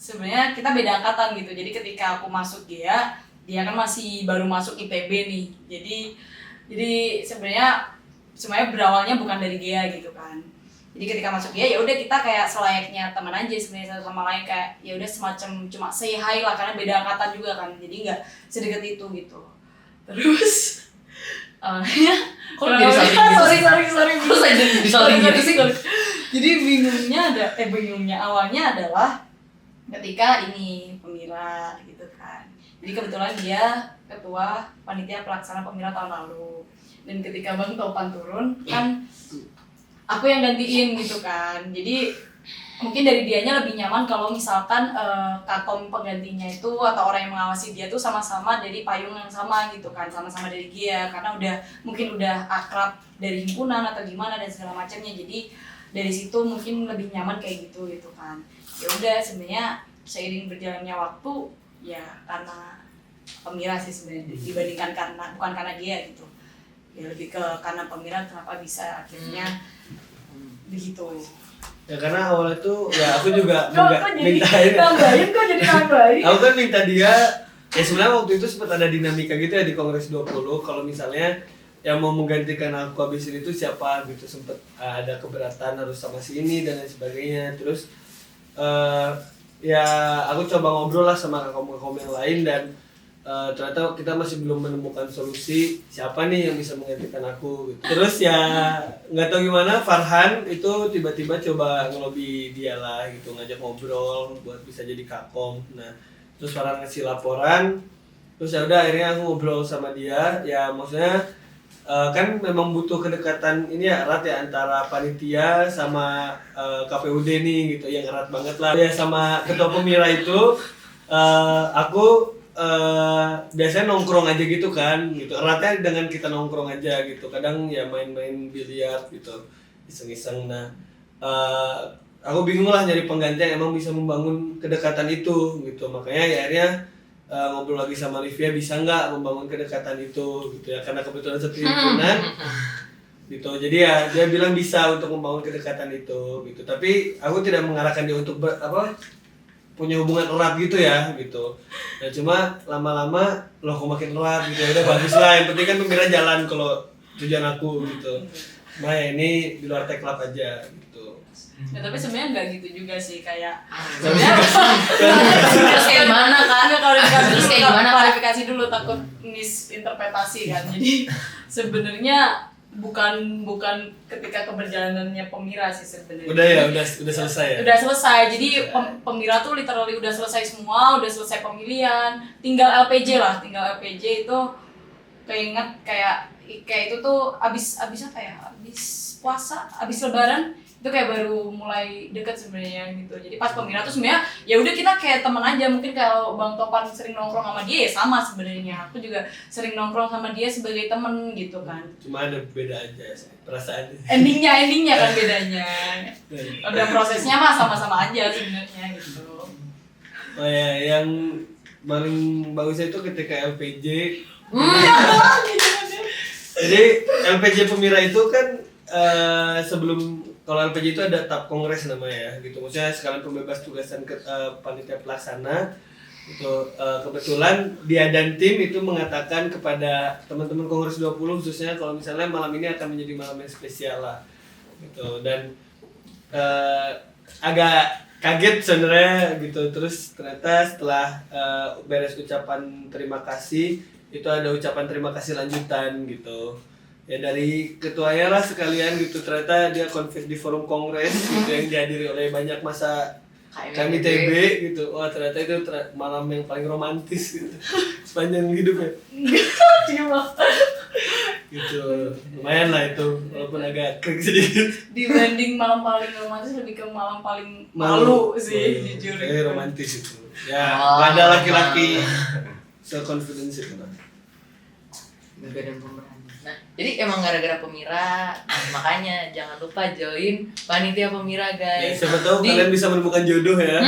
sebenarnya kita beda angkatan gitu. Jadi ketika aku masuk dia kan masih baru masuk IPB nih. Jadi sebenarnya semuanya berawalnya bukan dari dia gitu kan. Jadi ketika masuk dia ya udah kita kayak selayaknya teman aja sebenarnya satu sama lain, kayak ya udah semacam cuma say hi lah karena beda angkatan juga kan. Jadi nggak sedekat itu gitu. Terus kok jadi saling gitu? sorry. Terus aja jadi saling gitu sih. Jadi bingungnya awalnya adalah ketika ini Pemira gitu kan. Jadi kebetulan dia ketua panitia pelaksana Pemira tahun lalu. Dan ketika Bang Topan turun kan aku yang gantiin gitu kan. Jadi mungkin dari dianya lebih nyaman kalau misalkan kakom penggantinya itu atau orang yang mengawasi dia tuh sama-sama dari payung yang sama gitu kan, sama-sama dari dia, karena mungkin udah akrab dari himpunan atau gimana dan segala macamnya. Jadi dari situ mungkin lebih nyaman kayak gitu kan. Ya udah, sebenarnya seiring berjalannya waktu ya karena Pemira sih sebenarnya dibandingkan bukan karena dia gitu. Ya lebih ke karena Pemira kenapa bisa akhirnya begitu. Ya karena awalnya tuh ya aku juga Kok jadi mintain. nambahin? Aku kan minta dia, ya sebenarnya waktu itu sempat ada dinamika gitu ya di Kongres 20 kalau misalnya yang mau menggantikan aku habis ini tuh siapa gitu, sempet ada keberatan harus sama si ini dan lain sebagainya. Terus ya aku coba ngobrol lah sama kaum yang lain dan ternyata kita masih belum menemukan solusi siapa nih yang bisa menggantikan aku gitu. Terus ya nggak tahu gimana Farhan itu tiba-tiba coba ngelobi dia lah gitu, ngajak ngobrol buat bisa jadi kakom. Nah terus Farhan ngasih laporan, terus ya udah akhirnya aku ngobrol sama dia. Ya maksudnya kan memang butuh kedekatan ini ya, erat ya antara panitia sama KPUD nih gitu, yang erat banget lah ya. Sama ketua Pemira itu aku biasanya nongkrong aja gitu kan gitu, eratnya dengan kita nongkrong aja gitu, kadang ya main-main biliar gitu iseng-iseng. Nah aku bingung lah nyari pengganti yang emang bisa membangun kedekatan itu gitu, makanya ya akhirnya ngobrol lagi sama Livia, bisa nggak membangun kedekatan itu gitu ya, karena kebetulan satu himpunan gitu. Jadi ya dia bilang bisa untuk membangun kedekatan itu gitu, tapi aku tidak mengarahkan dia untuk punya hubungan erat gitu ya gitu. Ya cuma lama-lama loh kok makin erat gitu, ya udah bagus lah, yang penting kan Pemira jalan kalau tujuan aku gitu. Nah ini di luar teklap aja gitu. Ya, tapi sebenarnya nggak gitu juga sih, kayak Terus kayak gimana kan? Terus kayak gimana kan? klarifikasi dulu, takut misinterpretasi kan. Jadi sebenarnya bukan ketika keberjalanannya Pemira sih sebenarnya. Udah ya, udah selesai ya. Udah selesai. Jadi Pemira tuh literally udah selesai semua, udah selesai pemilihan, tinggal LPJ lah. Tinggal LPJ itu keinget kayak itu tuh abis apa ya? Abis puasa, abis lebaran itu kayak baru mulai deket sebenarnya gitu. Jadi pas Pemira tuh sebenarnya ya udah kita kayak teman aja. Mungkin kalau Bang Topan sering nongkrong sama dia ya sama sebenarnya. Aku juga sering nongkrong sama dia sebagai temen gitu kan. Cuma ada beda aja perasaannya. Endingnya kan bedanya. Udah prosesnya mah sama-sama aja sebenarnya gitu. Oh ya, yang paling bagusnya itu ketika LPJ. Jadi LPJ Pemira itu kan sebelum, kalau LPJ itu ada TAP Kongres namanya ya gitu, maksudnya sekalian pembebas tugasan panitia pelaksana itu. Kebetulan dia dan tim itu mengatakan kepada teman-teman Kongres 20 khususnya kalau misalnya malam ini akan menjadi malam yang spesial lah gitu. Dan agak kaget sebenarnya gitu. Terus ternyata setelah beres ucapan terima kasih itu ada ucapan terima kasih lanjutan gitu ya dari ketuanya lah sekalian gitu. Ternyata dia confess di forum kongres gitu yang dihadiri oleh banyak masa KMITB gitu. Wah ternyata itu malam yang paling romantis gitu sepanjang hidupnya gitu. Lumayan lah itu walaupun agak krik sedikit. Dibanding malam paling romantis, lebih ke malam paling malu sih jujur. Romantis itu ya, nggak ada laki-laki se-confidence itu. Nah, jadi emang gara-gara Pemira, makanya jangan lupa join panitia Pemira Ya, guys. siapa tahu kalian bisa menemukan jodoh ya.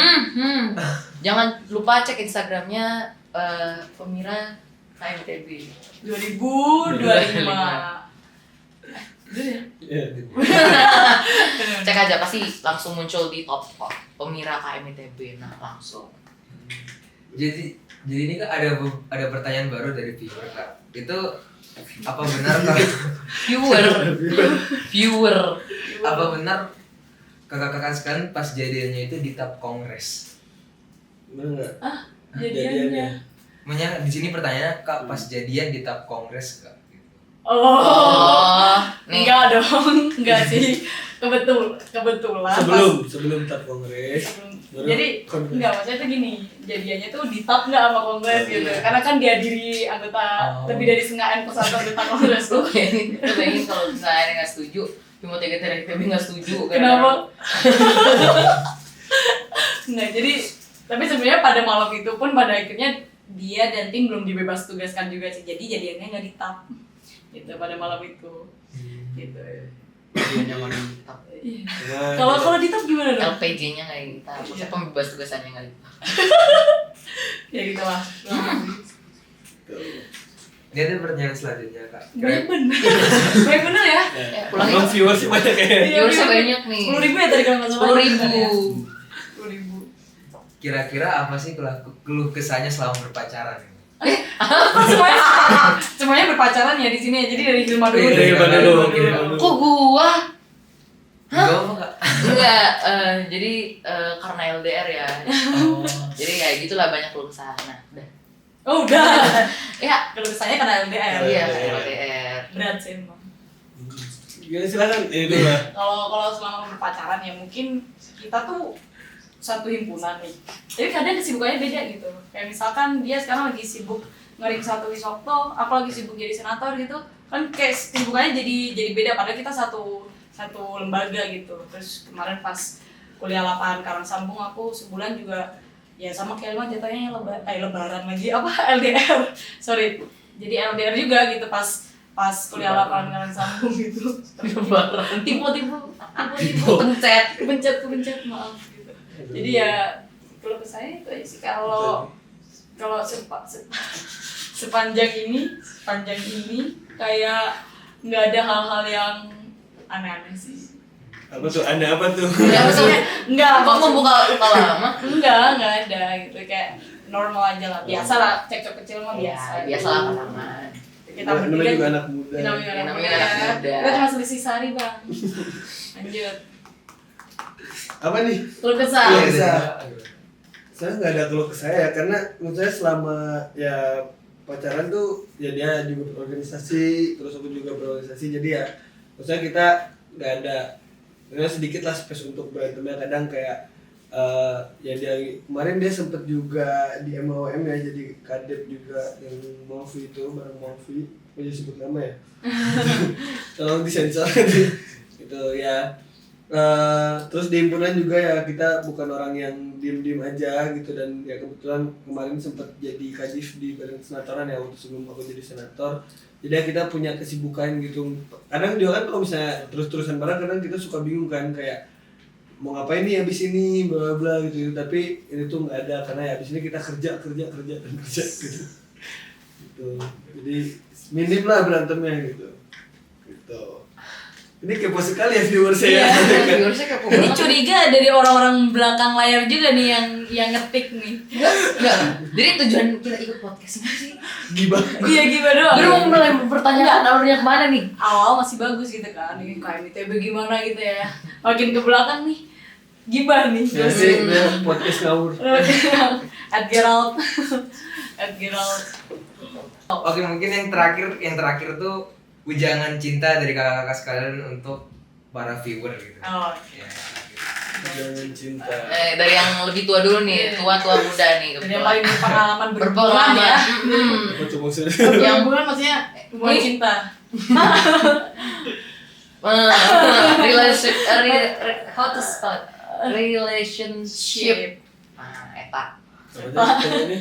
Jangan lupa cek Instagramnya Pemira KMTB 2025. Ya. Cek aja pasti langsung muncul di top Pemira KMTB. Nah langsung. Jadi ini kan ada pertanyaan baru dari viewer Kak. Itu apa benar kalau viewer apa benar kakak-kakak sekalian pas jadiannya itu di TAP Kongres? Bener nggak? Jadiannya. Makanya di sini pertanyaannya Kak pas jadian di TAP Kongres Kak? Oh, nih. enggak dong, enggak sih. Kebetulan Sebelum TAP Kongres. Jadi enggak, maksudnya tuh gini, jadiannya tuh di TAP enggak sama kongres gitu. Karena kan dihadiri anggota lebih dari setengah N plus 1 anggota kongres tuh. Bayangin kalau misalnya nggak setuju, Himategete ITB nggak setuju. Kenapa? Nggak, jadi tapi sebenarnya pada malam itu pun pada akhirnya dia dan tim belum dibebas tugaskan juga sih, jadi jadiannya nggak ditap gitu pada malam itu gitu. Dia nyaman tetap. Iya. Nah, Kalau ditap gimana dong? LPJ-nya nggak ditap, maksudnya pembebas tugasannya nggak ditap. Ya gitu lah. Ini ada pertanyaan selanjutnya kak. Banyak bener, banyak bener ya. Pulang emang viewers sih banyak ya. Iya, Viewersnya iya. banyak nih. 10.000 ya tadi kalau nggak salah. 10.000. 10.000. Kira-kira apa sih keluh kesahnya selama berpacaran? Semuanya berpacaran ya di sini ya. Jadi dari Hilma dulu. Dari Hilma dulu. Kok gua? Hah? Gak apa kak? Enggak, jadi karena LDR ya. Oh. Jadi ya gitulah banyak keluh kesah. Nah, udah. Oh udah. Ya, Kalau kesannya karena LDR. iya LDR. karena LDR. Berat sih emang. Gimana silakan ini dulu lah. Kalau selama berpacaran ya mungkin kita tuh satu himpunan nih. Jadi kadang kesibukannya beda gitu. Kayak misalkan dia sekarang lagi sibuk ngerim satu Wisokto, aku lagi sibuk jadi senator gitu. Kan kayak kesibukannya jadi beda padahal kita satu lembaga gitu. Terus kemarin pas kuliah lapangan Karangsambung aku sebulan juga ya sama kayak Ilma jatuhnya lebaran lagi apa LDR. Sorry. Jadi LDR juga gitu pas kuliah lapangan Karangsambung gitu. Lebaran. Tipu kepencet maaf gitu. Jadi ya kalau ke saya itu aja sih kalau sepanjang ini kayak nggak ada hal-hal yang aneh-aneh sih. Apa tuh? Anda apa tuh? Ya, maksudnya Enggak, kok membuka luka lama? enggak ada gitu kayak normal aja lah. Biasa lah cekcok kecil mah biasa. Biasa lah pasangan. Kita Namanya juga anak muda. namanya anak Namanya muda. anak muda. Kita cuma selisih sehari, Bang. Lanjut. Apa nih? Keluh kesah. Keluh kesah. Saya nggak ada keluh kesah ya, karena menurut saya selama ya pacaran tuh ya dia juga berorganisasi, terus aku juga berorganisasi, jadi ya menurut saya kita nggak ada, karena sedikit lah space untuk berantemnya. Kadang kayak ya dia kemarin dia sempet juga di MOM ya, jadi kadep juga yang Mofi itu bareng Mofi, mau sebut nama ya. Tolong disensor gitu ya. Terus di himpunan juga ya kita bukan orang yang diem aja gitu, dan ya kebetulan kemarin sempat jadi kadif di badan senatoran ya waktu sebelum aku jadi senator. Jadi ya kita punya kesibukan gitu. Kadang juga kan kalau misalnya terus-terusan bareng, kadang kita suka bingung kan kayak mau ngapain nih abis ini bla bla gitu. Tapi ini tuh nggak ada, karena ya abis ini kita kerja gitu. Gitu. Jadi minim lah berantemnya gitu. Ini kepo sekali ya viewers saya. Viewersnya kepo Ini banget. curiga dari orang-orang belakang layar juga nih yang ngetik nih. Enggak. Jadi tujuan kita ikut podcast ini sih. Gibah. Iya gimana doang. Baru mau mulai pertanyaan alurnya kemana nih? Awal masih bagus gitu kan, ini kayak ITB gimana gitu ya. Makin ke belakang nih, gibah nih. Ya sih, podcast ngawur. At Gerald. Oke, mungkin yang terakhir tuh ujangan cinta dari kakak-kakak sekalian untuk para viewer gitu. Oh. Ya, Jangan cinta. Dari yang lebih tua dulu nih, tua muda nih. Dan yang paling berpengalaman berhubungan berpengalaman. ya. Apa tuh maksudnya? Yang hubungan maksudnya hubungan cinta. How to spell it? Relationship. Nah, eta. Apa ini?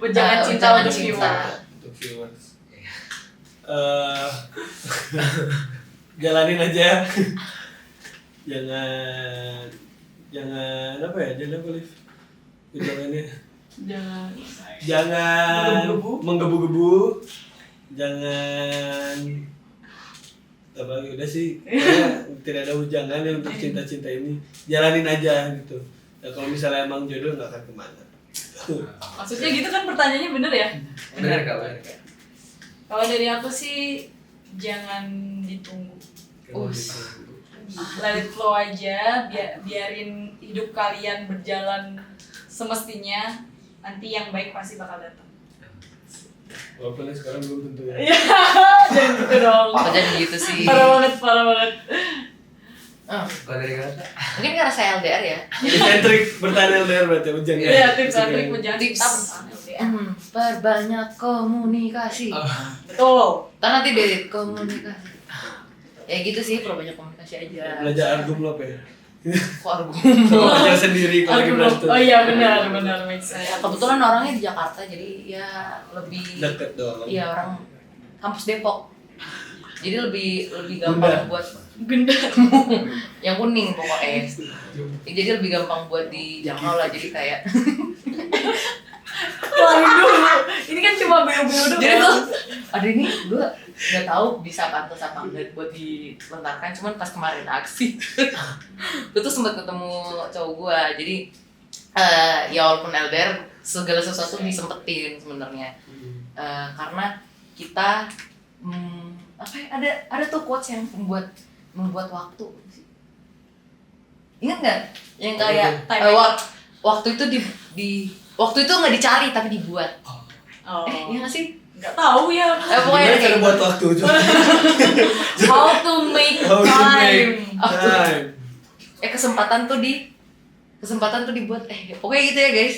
Ujangan cinta ujangan untuk cinta. viewer. Untuk viewers. Jalanin aja. Jangan apa ya? Jangan apa, Liv? Ujangannya. Jangan menggebu-gebu. Jangan apa, udah sih, tidak ada ujangan ya untuk cinta-cinta ini. Jalanin aja gitu. Ya, kalau misalnya emang jodoh nggak akan kemana. Maksudnya gitu kan pertanyaannya bener ya? benar kak. Kalau dari aku sih jangan ditunggu. Let it flow aja, biarin hidup kalian berjalan semestinya. Nanti yang baik pasti bakal datang. Walaupun sekarang belum tentu ya. Jangan gitu dong. Kok jadi gitu sih? Parah banget. Kalau dari kakak? Mungkin karena saya LDR ya. Ini trik bertahan LDR berarti ujian ya. Iya, tips and trik menjaga Tips. kita bersama LDR. Perbanyak komunikasi. Betul. Ntar nanti delete komunikasi. Ya gitu sih, perbanyak komunikasi aja. Belajar argum lo ya. Kok argumen? Belajar sendiri kalau lagi berantem. Oh iya benar make sense. Ya, kebetulan orangnya di Jakarta jadi ya lebih Deket dong. iya orang kampus Depok. Jadi lebih gampang buat Gunda. yang kuning pokoknya. Jadi lebih gampang buat dijangkau lah, jadi kayak Waduh, ini kan cuma beo-beo doang. jadi tuh ada ini gue nggak tahu bisa pantas apa enggak buat dilontarkan, cuman pas kemarin aksi gue tuh sempat ketemu cowok gue, jadi ya walaupun LDR segala sesuatu disempetin sebenarnya. Karena kita apa ya, ada tuh quotes yang membuat waktu. Ingat nggak yang kayak waktu itu di waktu itu nggak dicari tapi dibuat. Oh. Iya nggak sih? Nggak tahu ya. Pokoknya Gimana cara buat waktu itu? How to make time. Time. kesempatan tuh dibuat pokoknya gitu ya guys.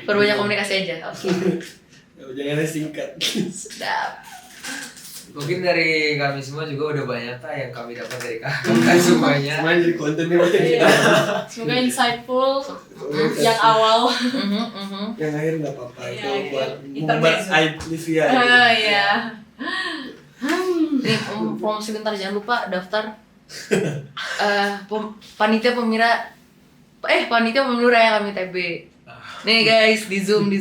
Perbanyak komunikasi aja. Oke. Jangan singkat. Sedap. Mungkin dari kami semua juga udah banyak yang kami dapat dari kakak semuanya. Semuanya jadi kontennya banyak. Iya. Semoga insightful yang awal. Yang akhir nggak apa-apa Iya, itu buat intermezzo. membuat aib Livia. Iya. Nih promosi bentar, jangan lupa daftar panitia pemira yang kami TB. Nih guys, di Zoom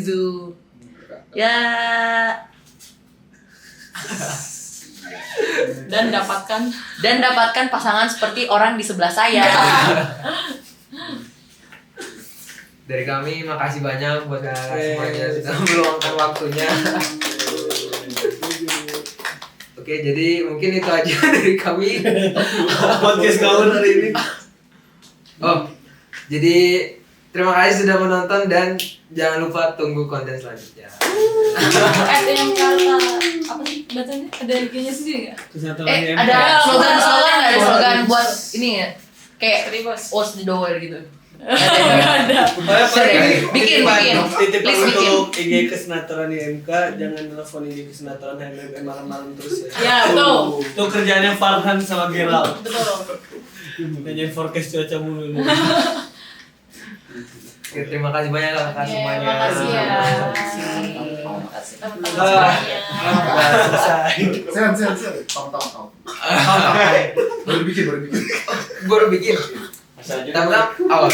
ya. Dan dapatkan pasangan seperti orang di sebelah saya. Dari kami makasih banyak buat kakak semuanya sudah meluangkan waktunya. Oke, jadi mungkin itu aja dari kami. Podcast kawan hari ini. Oh, jadi terima kasih sudah menonton dan jangan lupa tunggu konten selanjutnya. yang kata apa sih bacanya? Ada IG-nya sendiri nggak? Ada slogan buat ini ya, kayak Teribos. what's the door gitu. Ada. Bikin. Titip Please bikin. untuk IG Kesenatoran IMK, jangan telepon IG Kesenatoran HMM malam-malam terus ya. Ya, betul. Itu kerjaannya Farhan sama Gerald. Betul. Nanyain forecast cuaca mulu. Oke, terima kasih banyak kakak semuanya. Makasih ya. Makasih teman-teman semuanya. Selesai. Tom. Baru bikin. Baru bikin. Asal Kita awal.